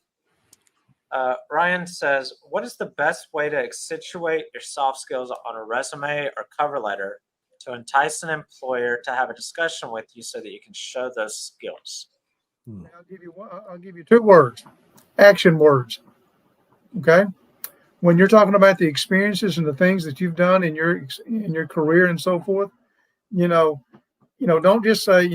Ryan says, what is the best way to accentuate your soft skills on a resume or cover letter to entice an employer to have a discussion with you so that you can show those skills? I'll give you 2 words, action words. Okay. When you're talking about the experiences and the things that you've done in your career and so forth, don't just say,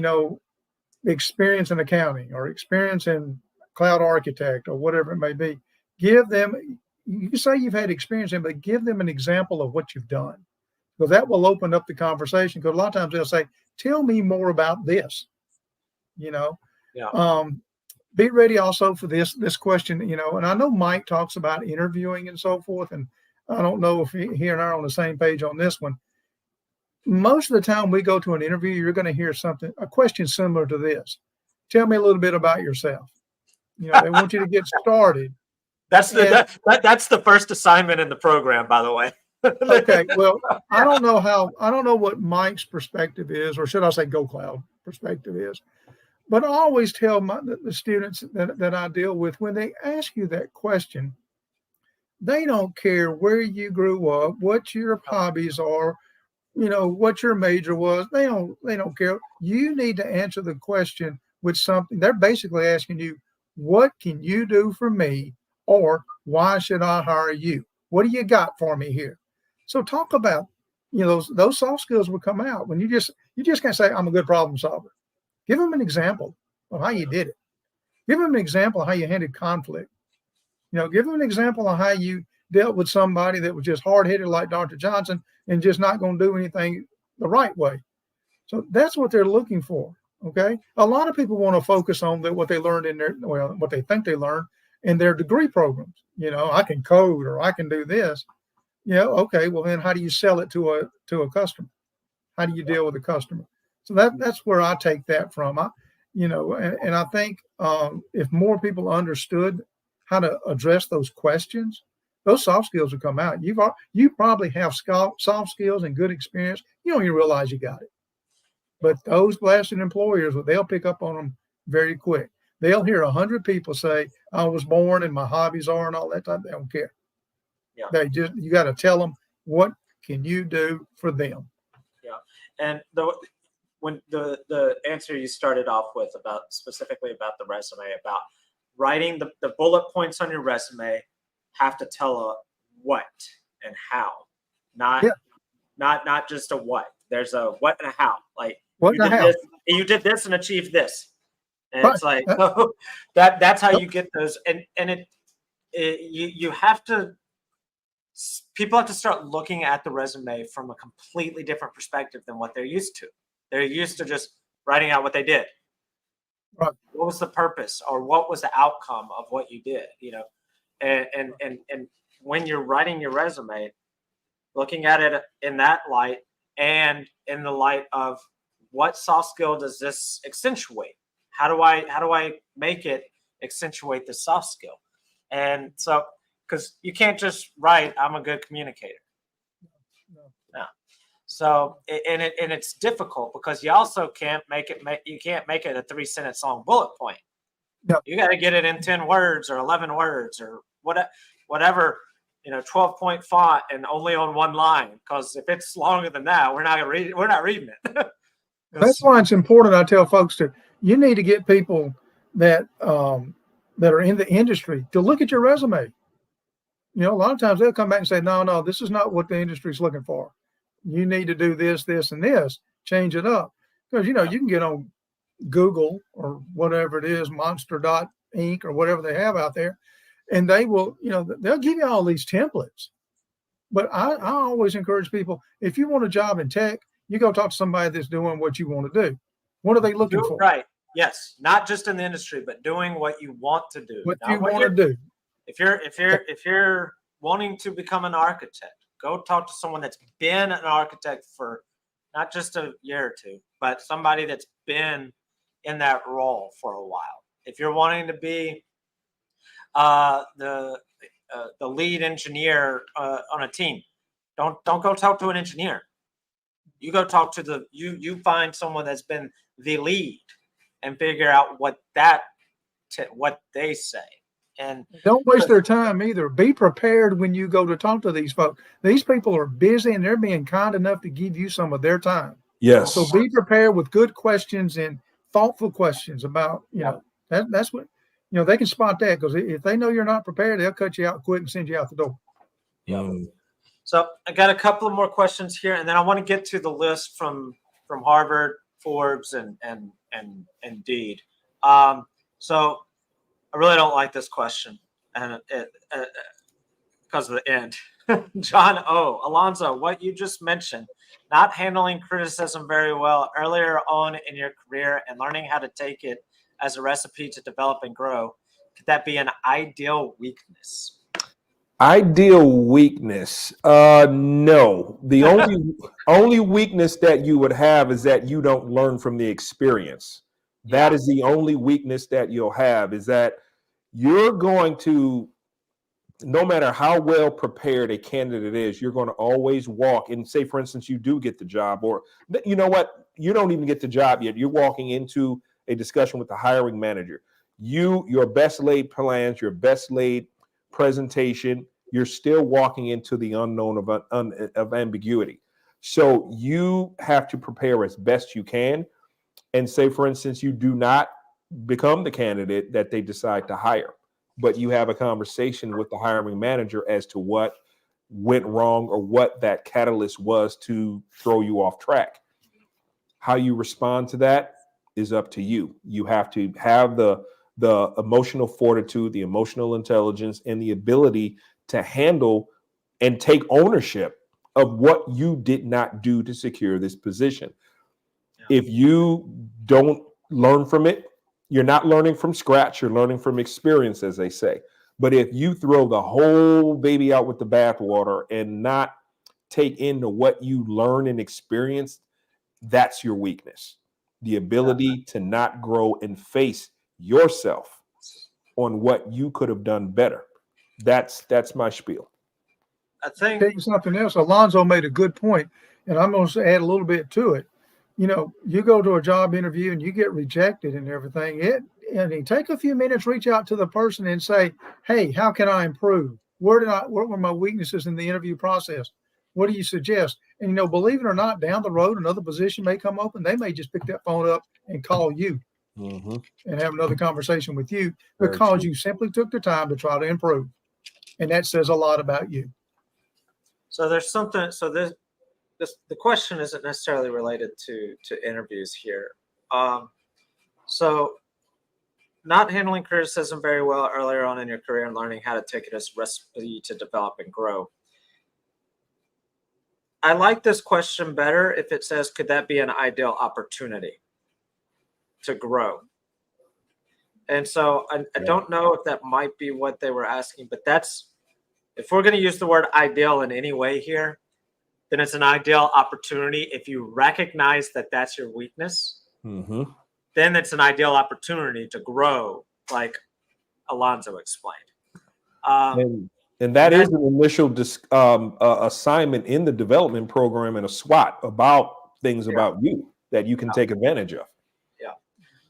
experience in accounting or experience in cloud architect or whatever it may be. Give them, you can say you've had experience in, but give them an example of what you've done, because that will open up the conversation. Because a lot of times they'll say, tell me more about this, you know. Yeah. Be ready also for this question, you know, and I know Mike talks about interviewing and so forth, and I don't know if he and I are on the same page on this one. Most of the time we go to an interview, you're going to hear a question similar to this. Tell me a little bit about yourself. You know, they want you to get started. That's the first assignment in the program, by the way. Okay. Well, I don't know what Mike's perspective is, or should I say GoCloud perspective is, but I always tell the students that I deal with, when they ask you that question, they don't care where you grew up, what your hobbies are, you know, what your major was. They don't care. You need to answer the question with something. They're basically asking you, what can you do for me, or why should I hire you? What do you got for me here? So talk about, you know, those soft skills will come out when you just can't say, I'm a good problem solver. Give them an example of how you did it. Give them an example of how you handled conflict. You know, give them an example of how you dealt with somebody that was just hard-headed like Dr. Johnson and just not going to do anything the right way. So that's what they're looking for. Okay. A lot of people want to focus on what they learned what they think they learned in their degree programs. You know, I can code, or I can do this. You know, okay, well then how do you sell it to a customer? How do you deal with a customer? So that's where I take that from. And I think if more people understood how to address those questions, those soft skills will come out. You probably have soft skills and good experience. You don't even realize you got it. But those blasted employers, they'll pick up on them very quick. They'll hear 100 people say, I was born and my hobbies are and all that time. They don't care. Yeah. You got to tell them, what can you do for them? Yeah. And when the answer you started off with specifically about the resume, about writing the bullet points on your resume have to tell a what and how, not just a what. There's a what and a how. Like, you did this and achieved this. And right. It's like, so that's how you get those. And you have to, people have to start looking at the resume from a completely different perspective than what they're used to. They're used to just writing out what they did. Right. What was the purpose, or what was the outcome of what you did? You know, and when you're writing your resume, looking at it in that light, and in the light of what soft skill does this accentuate? How do I make it accentuate the soft skill? And so, because you can't just write, I'm a good communicator. No. So, and it's difficult because you also can't make it a 3-sentence long bullet point. No. You got to get it in 10 words or 11 words or whatever, 12-point font and only on one line. Because if it's longer than that, we're not reading it. That's why it's important. I tell folks you need to get people that are in the industry to look at your resume. A lot of times they'll come back and say, no, this is not what the industry is looking for. You need to do this, this, and this, change it up. Because, you can get on Google or whatever it is, Monster.inc or whatever they have out there, and they will, they'll give you all these templates. But I always encourage people, if you want a job in tech, you go talk to somebody that's doing what you want to do. What are they looking for? Right. Yes. Not just in the industry, but doing what you want to do. What you want to do. If you're wanting to become an architect, go talk to someone that's been an architect for not just a year or two, but somebody that's been in that role for a while. If you're wanting to be the lead engineer on a team, don't go talk to an engineer. You go talk to you find someone that's been the lead and figure out what they say. And don't waste their time either. Be prepared when you go to talk to these folks. These people are busy and they're being kind enough to give you some of their time. Yes. So be prepared with good questions and thoughtful questions about, that's what, they can spot that, because if they know you're not prepared, they'll cut you out quick and send you out the door. Yeah. So I got a couple of more questions here, and then I want to get to the list from Harvard, Forbes, and and indeed. So I really don't like this question, and because of the end. John O. Alonzo, what you just mentioned, not handling criticism very well earlier on in your career and learning how to take it as a recipe to develop and grow, could that be an ideal weakness? Ideal weakness? No. The only weakness that you would have is that you don't learn from the experience. That is the only weakness that you'll have, is that you're going to, no matter how well prepared a candidate is, you're going to always walk and say, for instance, you do get the job, or you know what, you don't even get the job yet. You're walking into a discussion with the hiring manager. Your best laid plans, your best laid presentation, you're still walking into the unknown of ambiguity. So you have to prepare as best you can. And say, for instance, you do not become the candidate that they decide to hire, but you have a conversation with the hiring manager as to what went wrong or what that catalyst was to throw you off track. How you respond to that is up to you. You have to have the emotional fortitude, the emotional intelligence, and the ability to handle and take ownership of what you did not do to secure this position. If you don't learn from it, you're not learning from scratch, you're learning from experience, as they say. But if you throw the whole baby out with the bathwater and not take into what you learn and experience, that's your weakness. The ability to not grow and face yourself on what you could have done better. That's my spiel. I think Tell you something else. Alonzo made a good point, and I'm going to add a little bit to it. You know, you go to a job interview and you get rejected and everything. And you take a few minutes, reach out to the person and say, "Hey, how can I improve? What were my weaknesses in the interview process? What do you suggest?" And you know, believe it or not, down the road, another position may come open. They may just pick that phone up and call you and have another conversation with you because you simply took the time to try to improve, and that says a lot about you. so. There's something. So the question isn't necessarily related to interviews here. So not handling criticism very well earlier on in your career and learning how to take it as a recipe to develop and grow. I like this question better if it says, could that be an ideal opportunity to grow? And so I don't know if that might be what they were asking, but if we're going to use the word ideal in any way here, then it's an ideal opportunity. If you recognize that that's your weakness, then it's an ideal opportunity to grow, like Alonzo explained. And that is an initial assignment in the development program in a SWAT about things about you that you can take advantage of. Yeah.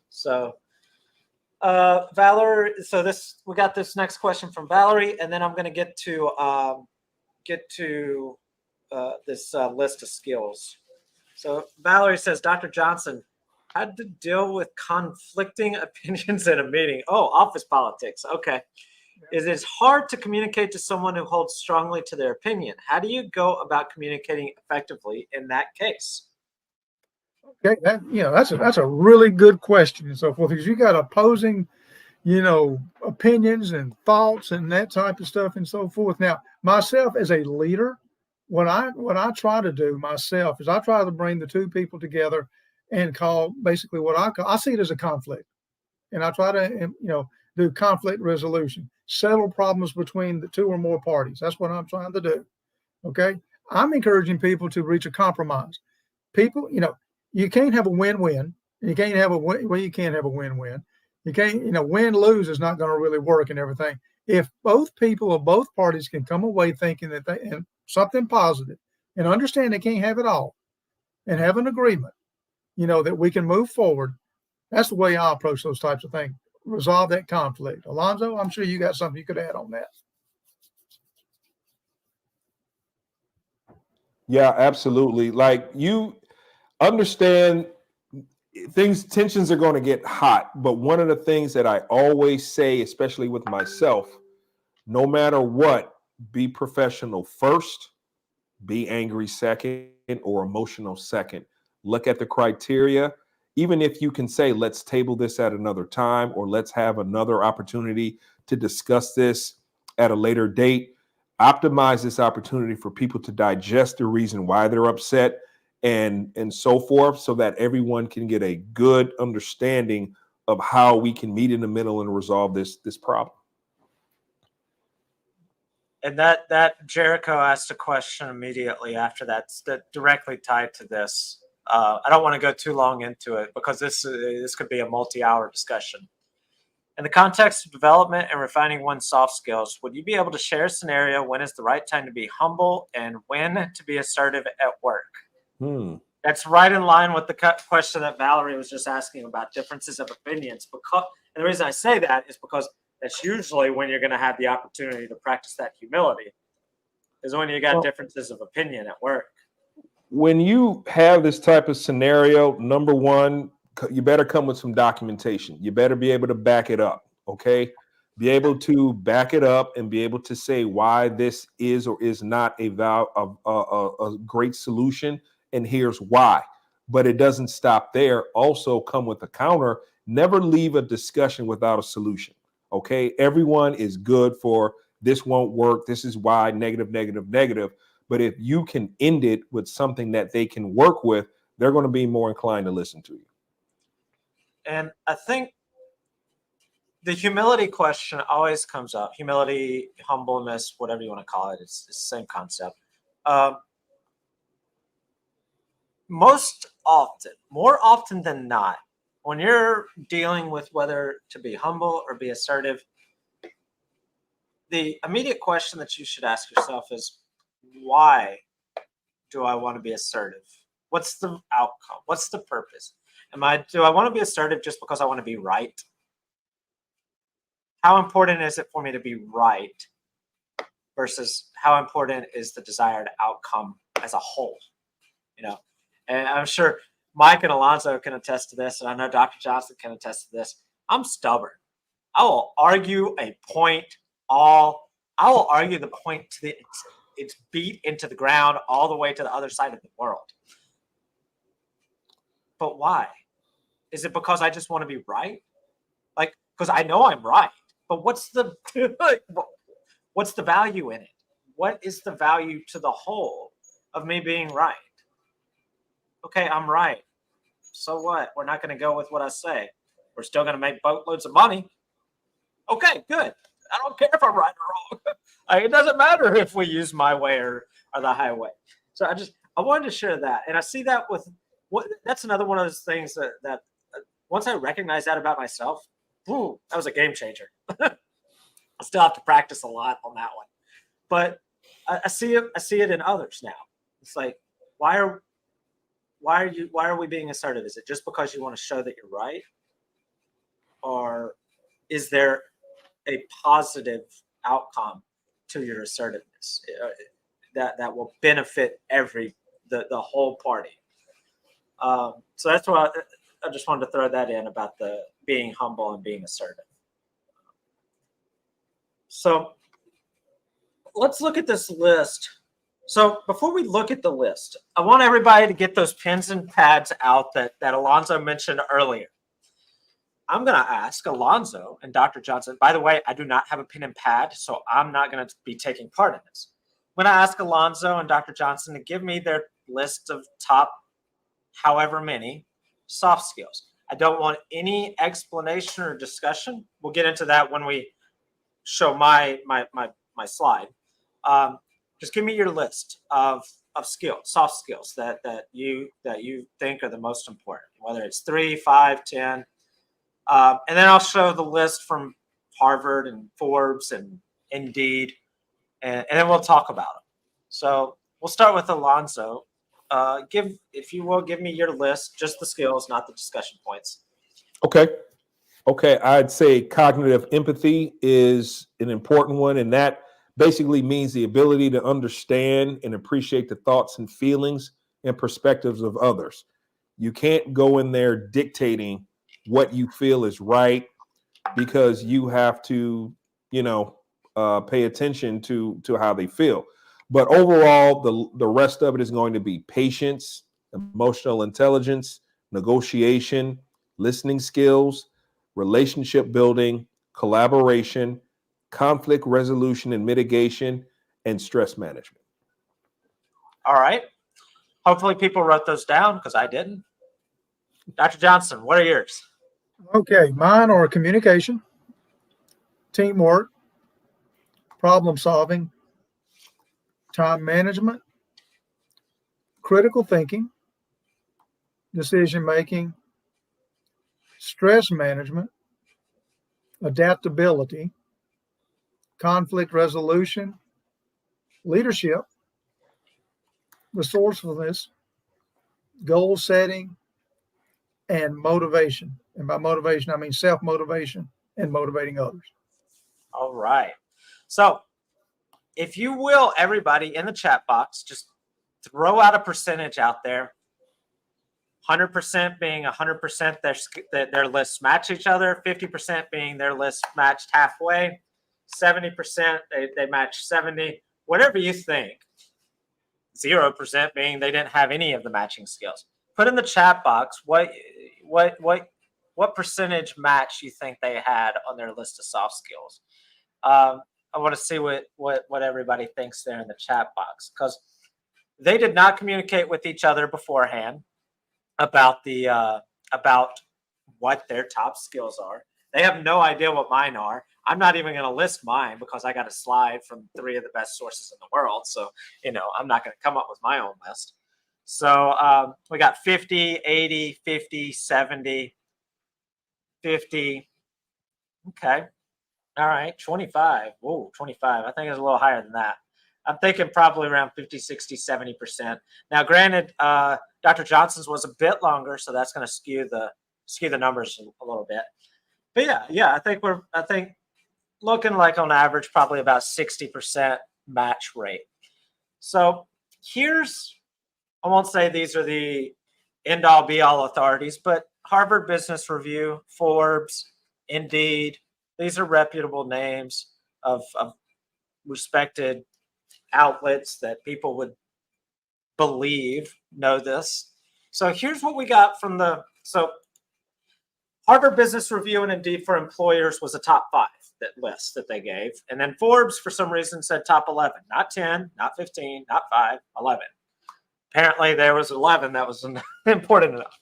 So, Valerie, we got this next question from Valerie, and then I'm going to get to this list of skills. So Valerie says, Dr. Johnson, had to deal with conflicting opinions in a meeting. Oh, office politics. Okay. It is hard to communicate to someone who holds strongly to their opinion. How do you go about communicating effectively in that case? Okay, that's a really good question and so forth, because you got opposing, opinions and thoughts and that type of stuff and so forth. Now, myself as a leader, what I try to do myself is I try to bring the two people together and call basically what I see it as a conflict, and I try to do conflict resolution, settle problems between the two or more parties. That's what I'm trying to do. Okay, I'm encouraging people to reach a compromise. People, you can't have a win-win. You can't have you can't have a win-win. You can't, win-lose is not going to really work and everything. If both people or both parties can come away thinking that and something positive and understand they can't have it all and have an agreement, that we can move forward. That's the way I approach those types of things. Resolve that conflict. Alonzo, I'm sure you got something you could add on that. Yeah, absolutely. Like, you understand tensions are going to get hot. But one of the things that I always say, especially with myself, no matter what, be professional first, be angry second, or emotional second. Look at the criteria. even if you can say, let's table this at another time, or let's have another opportunity to discuss this at a later date, optimize this opportunity for people to digest the reason why they're upset and so forth, so that everyone can get a good understanding of how we can meet in the middle and resolve this problem. And that Jericho asked a question immediately after that's directly tied to this. I don't want to go too long into it because this could be a multi-hour discussion. In the context of development and refining one's soft skills, would you be able to share a scenario when is the right time to be humble and when to be assertive at work? That's right in line with the question that Valerie was just asking about differences of opinions. And the reason I say that is because that's usually when you're going to have the opportunity to practice that humility, is when you got differences of opinion at work. When you have this type of scenario, number one, you better come with some documentation. You better be able to back it up, okay? Be able to back it up and be able to say why this is or is not a great solution, and here's why. But it doesn't stop there. Also come with a counter. Never leave a discussion without a solution, okay? Everyone is good for this won't work. This is why, negative, negative, negative. But if you can end it with something that they can work with, they're going to be more inclined to listen to you. And I think the humility question always comes up. Humility, humbleness, whatever you want to call it, it's the same concept. Most often, more often than not, when you're dealing with whether to be humble or be assertive, the immediate question that you should ask yourself is, why do I want to be assertive? What's the outcome? What's the purpose? Do I want to be assertive just because I want to be right? How important is it for me to be right versus how important is the desired outcome as a whole? And I'm sure Mike and Alonzo can attest to this, and I know Dr. Johnson can attest to this. I'm stubborn. I will argue a point I will argue the point to it's beat into the ground all the way to the other side of the world. But why? Is it because I just want to be right? Because I know I'm right, but what's the value in it? What is the value to the whole of me being right? Okay, I'm right. So what? We're not going to go with what I say. We're still going to make boatloads of money. Okay, good. I don't care if I'm right or wrong. It doesn't matter if we use my way or the highway. So I wanted to share that. And I see that that's another one of those things that once I recognize that about myself, boom, that was a game changer. I still have to practice a lot on that one. But I see it in others now. It's like, why are we being assertive? Is it just because you want to show that you're right? Or is there a positive outcome to your assertiveness that will benefit the whole party? So that's why I just wanted to throw that in about the being humble and being assertive. So let's look at this list. So before we look at the list, I want everybody to get those pens and pads out that Alonzo mentioned earlier. I'm going to ask Alonzo and Dr. Johnson. By the way, I do not have a pen and pad, so I'm not going to be taking part in this. I'm going to ask Alonzo and Dr. Johnson to give me their list of top however many soft skills. I don't want any explanation or discussion. We'll get into that when we show my slide. Just give me your list of skills, soft skills that you think are the most important, whether it's 3, 5, 10. And then I'll show the list from Harvard and Forbes and Indeed, and then we'll talk about them. So we'll start with Alonzo. If you will, give me your list, just the skills, not the discussion points. Okay. I'd say cognitive empathy is an important one, and that basically means the ability to understand and appreciate the thoughts and feelings and perspectives of others. You can't go in there dictating what you feel is right, because you have to, pay attention to how they feel. But overall, the rest of it is going to be patience, emotional intelligence, negotiation, listening skills, relationship building, collaboration, conflict resolution and mitigation, and stress management. All right. Hopefully people wrote those down because I didn't. Dr. Johnson, what are yours? Okay, mine are communication, teamwork, problem solving, time management, critical thinking, decision making, stress management, adaptability, conflict resolution, leadership, resourcefulness, goal setting, and motivation. And by motivation, I mean self-motivation and motivating others. All right. So if you will, everybody in the chat box, just throw out a percentage out there. 100% being 100% their lists match each other, 50% being their lists matched halfway, 70% they match 70, whatever you think. 0% being they didn't have any of the matching skills. Put in the chat box what percentage match you think they had on their list of soft skills. I want to see what everybody thinks there in the chat box, because they did not communicate with each other beforehand about about what their top skills are. They have no idea what mine are. I'm not even going to list mine because I got a slide from 3 of the best sources in the world. So, I'm not going to come up with my own list. So we got 50, 80, 50, 70, 50. Okay. All right. 25. Whoa, 25. I think it's a little higher than that. I'm thinking probably around 50, 60, 70%. Now, granted, Dr. Johnson's was a bit longer, so that's going to skew the numbers a little bit. But yeah, I think looking like on average probably about 60% match rate. So I won't say these are the end all be all authorities, but Harvard Business Review, Forbes, Indeed, these are reputable names of respected outlets that people would believe know this. So here's what we got from Harvard Business Review and Indeed for employers was a top 5 list that they gave. And then Forbes, for some reason, said top 11, not 10, not 15, not 5, 11. Apparently there was 11 that was important enough.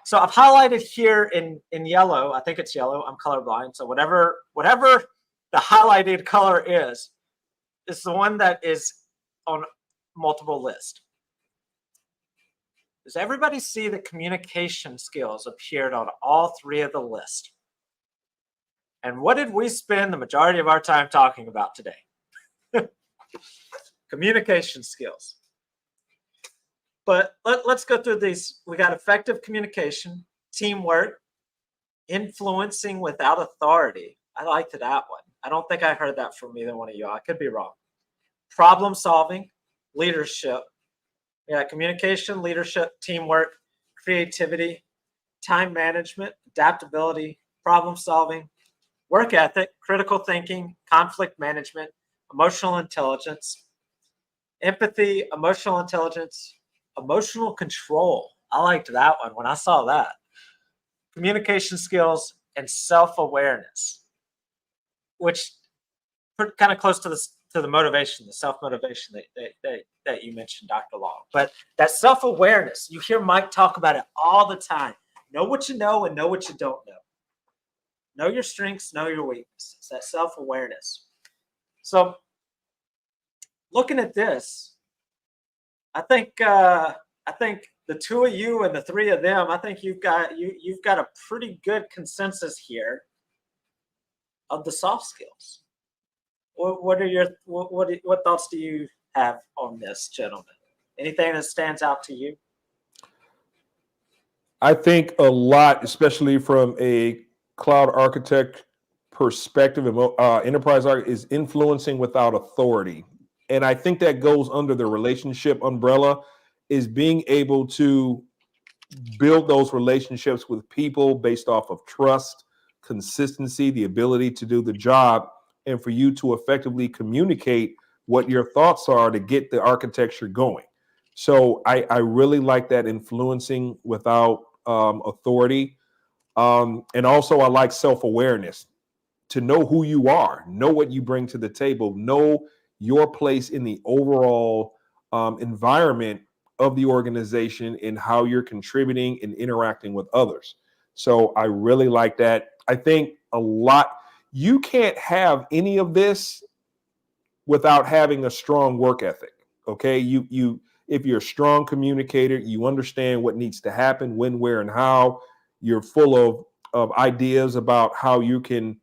So I've highlighted here in yellow, I think it's yellow, I'm colorblind. So whatever the highlighted color is the one that is on multiple lists. Does everybody see that communication skills appeared on all 3 of the lists? And what did we spend the majority of our time talking about today? Communication skills. But let's go through these. We got effective communication, teamwork, influencing without authority. I liked that one. I don't think I heard that from either one of you. I could be wrong. Problem solving, leadership. Yeah, communication, leadership, teamwork, creativity, time management, adaptability, problem solving, work ethic, critical thinking, conflict management, emotional intelligence, empathy, emotional intelligence, emotional control. I liked that one when I saw that. Communication skills and self-awareness, which kind of close to the motivation, the self-motivation that you mentioned, Dr. Long. But that self-awareness, you hear Mike talk about it all the time. Know what you know and know what you don't know. Know your strengths, know your weaknesses. That self-awareness. So looking at this, I think the 2 of you and the 3 of them, I think you've got a pretty good consensus here of the soft skills. What thoughts do you have on this, gentlemen? Anything that stands out to you? I think a lot, especially from a cloud architect perspective, enterprise architect, is influencing without authority. And I think that goes under the relationship umbrella, is being able to build those relationships with people based off of trust, consistency, the ability to do the job, and for you to effectively communicate what your thoughts are to get the architecture going. So I really like that influencing without authority. And also I like self-awareness, to know who you are, know what you bring to the table, know your place in the overall environment of the organization and how you're contributing and interacting with others. So I really like that. I think you can't have any of this without having a strong work ethic. Okay. If you're a strong communicator, you understand what needs to happen, when, where, and how. You're full of ideas about how you can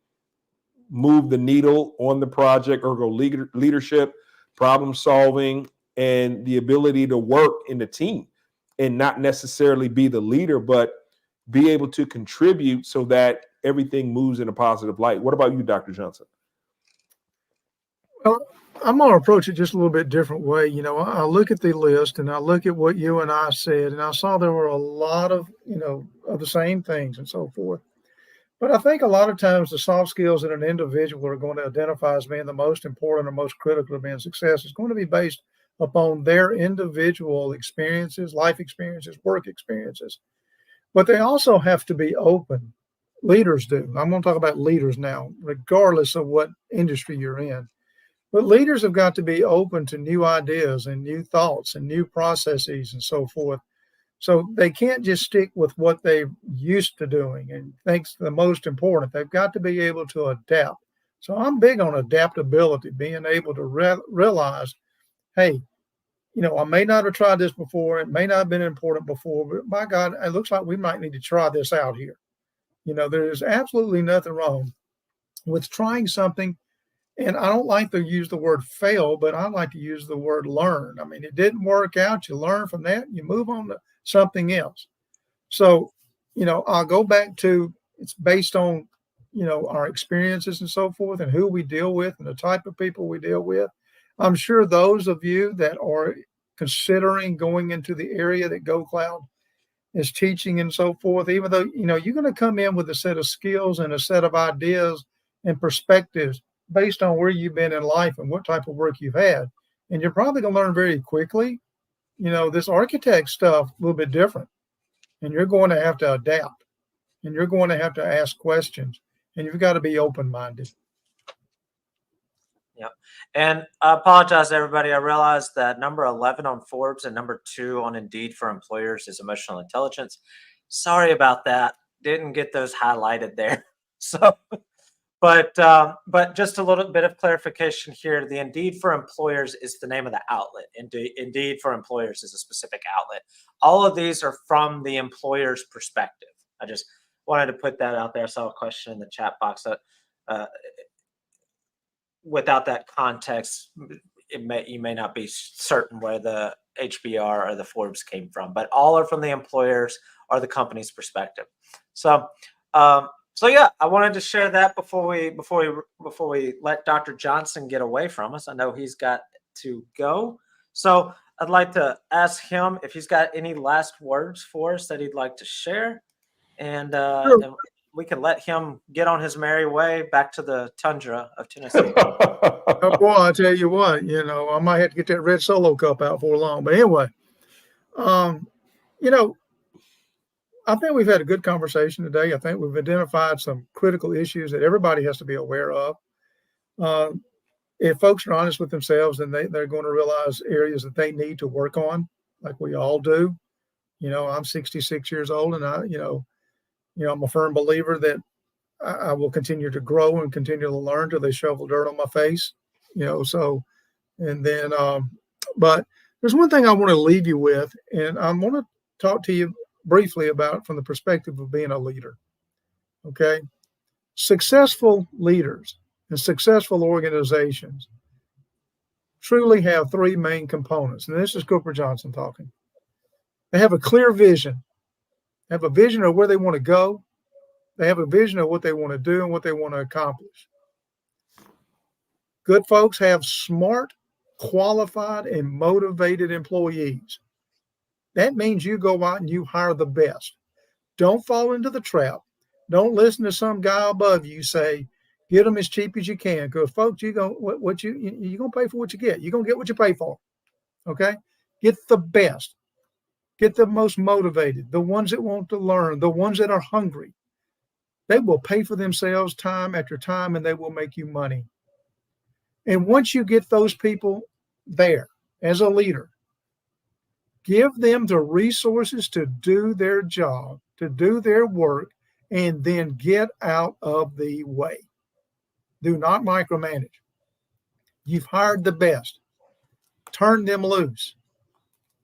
move the needle on the project, or go leadership, problem solving, and the ability to work in the team and not necessarily be the leader, but be able to contribute so that everything moves in a positive light. What about you, Dr. Johnson? Well, I'm going to approach it just a little bit different way. You know, I look at the list and I look at what you and I said, and I saw there were a lot of, of the same things and so forth. But I think a lot of times the soft skills that an individual are going to identify as being the most important or most critical to being success is going to be based upon their individual experiences, life experiences, work experiences. But they also have to be open. Leaders do. I'm going to talk about leaders now, regardless of what industry you're in. But leaders have got to be open to new ideas and new thoughts and new processes and so forth. So they can't just stick with what they're used to doing and think's the most important. They've got to be able to adapt. So I'm big on adaptability, being able to realize, hey, I may not have tried this before. It may not have been important before, but by God, it looks like we might need to try this out here. There's absolutely nothing wrong with trying something. And I don't like to use the word fail, but I like to use the word learn. I mean, it didn't work out. You learn from that. You move on to something else. So, I'll go back to, it's based on, our experiences and so forth, and who we deal with and the type of people we deal with. I'm sure those of you that are considering going into the area that GoCloud is teaching and so forth, even though, you're going to come in with a set of skills and a set of ideas and perspectives based on where you've been in life and what type of work you've had. And you're probably going to learn very quickly, this architect stuff a little bit different. And you're going to have to adapt, and you're going to have to ask questions, and you've got to be open-minded. Yeah. And I apologize, everybody. I realized that number 11 on Forbes and number 2 on Indeed for employers is emotional intelligence. Sorry about that. Didn't get those highlighted there. So, but just a little bit of clarification here. The Indeed for employers is the name of the outlet. Indeed for employers is a specific outlet. All of these are from the employer's perspective. I just wanted to put that out there. I saw a question in the chat box that, without that context, you may not be certain where the HBR or the Forbes came from, but all are from the employers or the company's perspective. So yeah, I wanted to share that before we let Dr. Johnson get away from us. I know he's got to go, so I'd like to ask him if he's got any last words for us that he'd like to share, and Sure. we can let him get on his merry way back to the tundra of Tennessee. Oh, boy, I tell you what, I might have to get that red Solo cup out for long. But anyway, I think we've had a good conversation today. I think we've identified some critical issues that everybody has to be aware of. If folks are honest with themselves, then they're going to realize areas that they need to work on, like we all do. I'm 66 years old, and I'm a firm believer that I will continue to grow and continue to learn till they shovel dirt on my face, and then, but there's one thing I want to leave you with, and I want to talk to you briefly about from the perspective of being a leader. Okay. Successful leaders and successful organizations truly have 3 main components. And this is Cooper Johnson talking. They have a clear vision. They have a vision of where they want to go. They have a vision of what they want to do and what they want to accomplish. Good folks have smart, qualified, and motivated employees. That means you go out and you hire the best. Don't fall into the trap. Don't listen to some guy above you say, get them as cheap as you can. Because folks, you're gonna pay for what you get. You're gonna get what you pay for. Okay? Get the best. get the most motivated, the ones that want to learn, the ones that are hungry. They will pay for themselves time after time, and they will make you money. And once you get those people there as a leader, give them the resources to do their job, to do their work, and then get out of the way. Do not micromanage. You've hired the best. Turn them loose.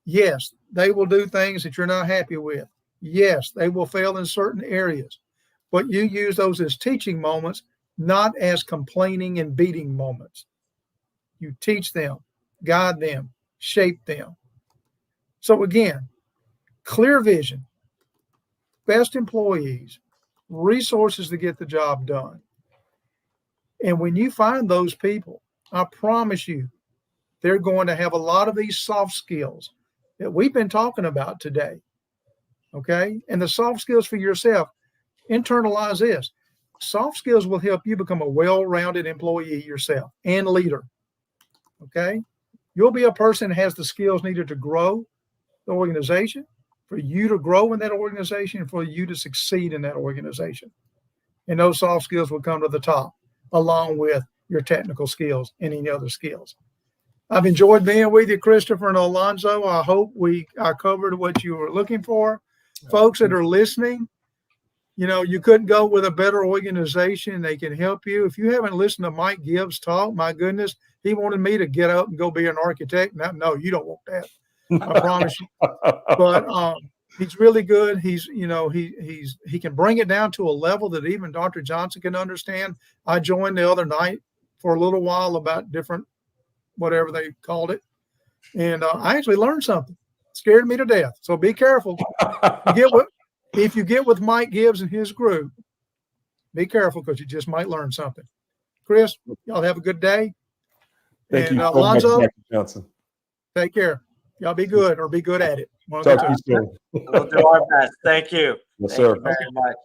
Yes, they will do things that you're not happy with. Yes, they will fail in certain areas, but you use those as teaching moments, not as complaining and beating moments. You teach them, guide them, shape them. So again, clear vision, best employees, resources to get the job done. And when you find those people, I promise you, they're going to have a lot of these soft skills that we've been talking about today. Okay. And the soft skills for yourself, internalize this. Soft skills will help you become a well-rounded employee yourself and leader. Okay. You'll be a person that has the skills needed to grow the organization, for you to grow in that organization, for you to succeed in that organization. And those soft skills will come to the top, along with your technical skills and any other skills. I've enjoyed being with you, Christopher and Alonzo. I hope I covered what you were looking for. Folks that are listening, you couldn't go with a better organization. They can help you. If you haven't listened to Mike Gibbs talk, my goodness, he wanted me to get up and go be an architect. No, you don't want that. I promise you. But he's really good. He can bring it down to a level that even Dr. Johnson can understand. I joined the other night for a little while about different, whatever they called it. And I actually learned something. It scared me to death. So be careful. If you get with Mike Gibbs and his group, be careful, because you just might learn something. Chris, y'all have a good day. Thank you, Alonzo, Dr. Johnson. Take care. Y'all be good, or be good at it. Talk to you soon. We'll do our best. Thank you. Yes, Thank sir. you very much.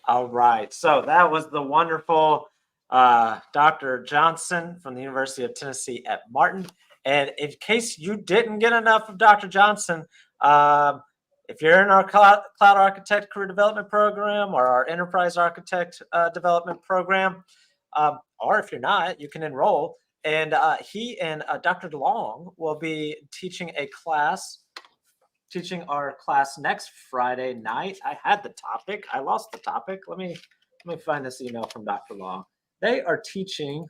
All right. So that was the wonderful Dr. Johnson from the University of Tennessee at Martin. And in case you didn't get enough of Dr. Johnson, if you're in our Cloud Architect Career Development Program or our Enterprise Architect Development Program, or if you're not, you can enroll. And he and Dr. Long will be teaching our class next Friday night. I had the topic. I lost the topic. Let me find this email from Dr. Long. They are teaching.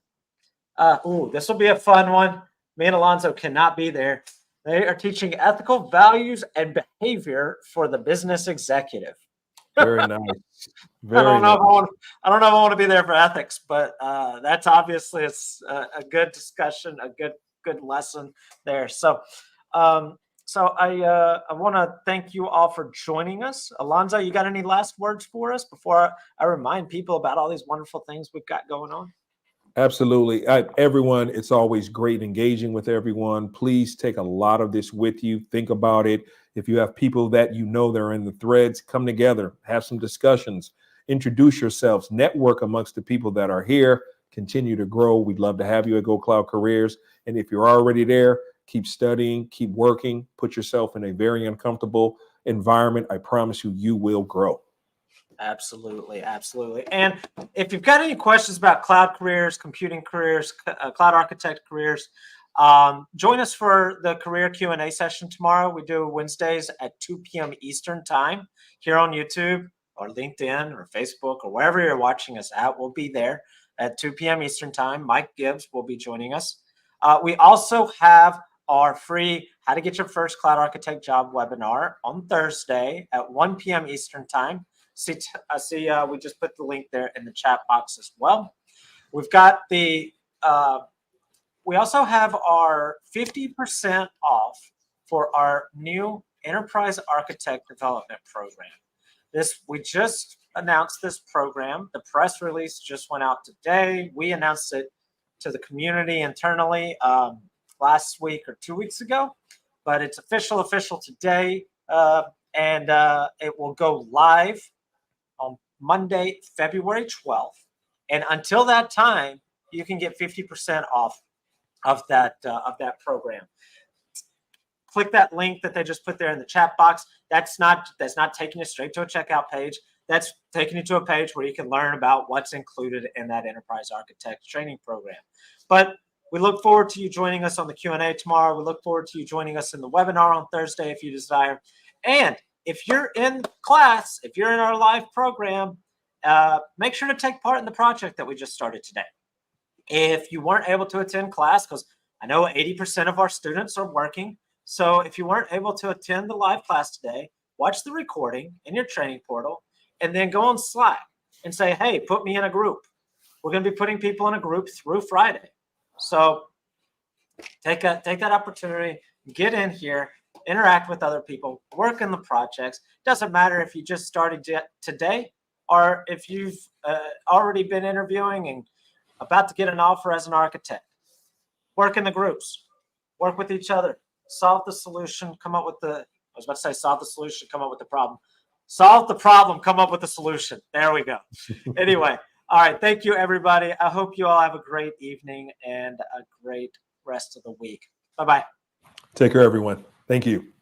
This will be a fun one. Me and Alonzo cannot be there. They are teaching ethical values and behavior for the business executive. Very nice. I don't know if I want to be there for ethics, but that's obviously it's a good discussion, a good lesson there. So I want to thank you all for joining us. Alonzo, you got any last words for us before I remind people about all these wonderful things we've got going on? Absolutely. Everyone, it's always great engaging with everyone. Please take a lot of this with you. Think about it. If you have people that that are in the threads, come together, have some discussions, introduce yourselves, network amongst the people that are here, continue to grow. We'd love to have you at Go Cloud Careers. And if you're already there, keep studying, keep working, put yourself in a very uncomfortable environment. I promise you, you will grow. Absolutely. Absolutely. And if you've got any questions about cloud careers, computing careers, cloud architect careers, join us for the career Q&A session tomorrow. We do Wednesdays at 2 p.m. Eastern time here on YouTube or LinkedIn or Facebook or wherever you're watching us at. We'll be there at 2 p.m. Eastern time. Mike Gibbs will be joining us. We also have our free How to Get Your First Cloud Architect Job webinar on Thursday at 1 p.m. Eastern time. I see we just put the link there in the chat box as well. We've got we also have our 50% off for our new Enterprise Architect Development Program. We just announced this program. The press release just went out today. We announced it to the community internally last week or 2 weeks ago, but it's official today, and it will go live on Monday, February 12th. And until that time, you can get 50% off of that program. click that link that they just put there in the chat box. That's not taking you straight to a checkout page. That's taking you to a page where you can learn about what's included in that Enterprise Architect training program. But we look forward to you joining us on the Q&A tomorrow. We look forward to you joining us in the webinar on Thursday if you desire. And if you're in class, if you're in our live program, make sure to take part in the project that we just started today. If you weren't able to attend class, because I know 80% of our students are working, so if you weren't able to attend the live class today, watch the recording in your training portal, and then go on Slack and say, hey, put me in a group. We're going to be putting people in a group through Friday. So take that opportunity, get in here, interact with other people, work in the projects. Doesn't matter if you just started today or if you've already been interviewing and about to get an offer as an architect. Work in the groups, work with each other, solve the solution, come up with solve the solution, come up with the problem. Solve the problem, come up with the solution. There we go. Anyway, all right. Thank you, everybody. I hope you all have a great evening and a great rest of the week. Bye-bye. Take care, everyone. Thank you.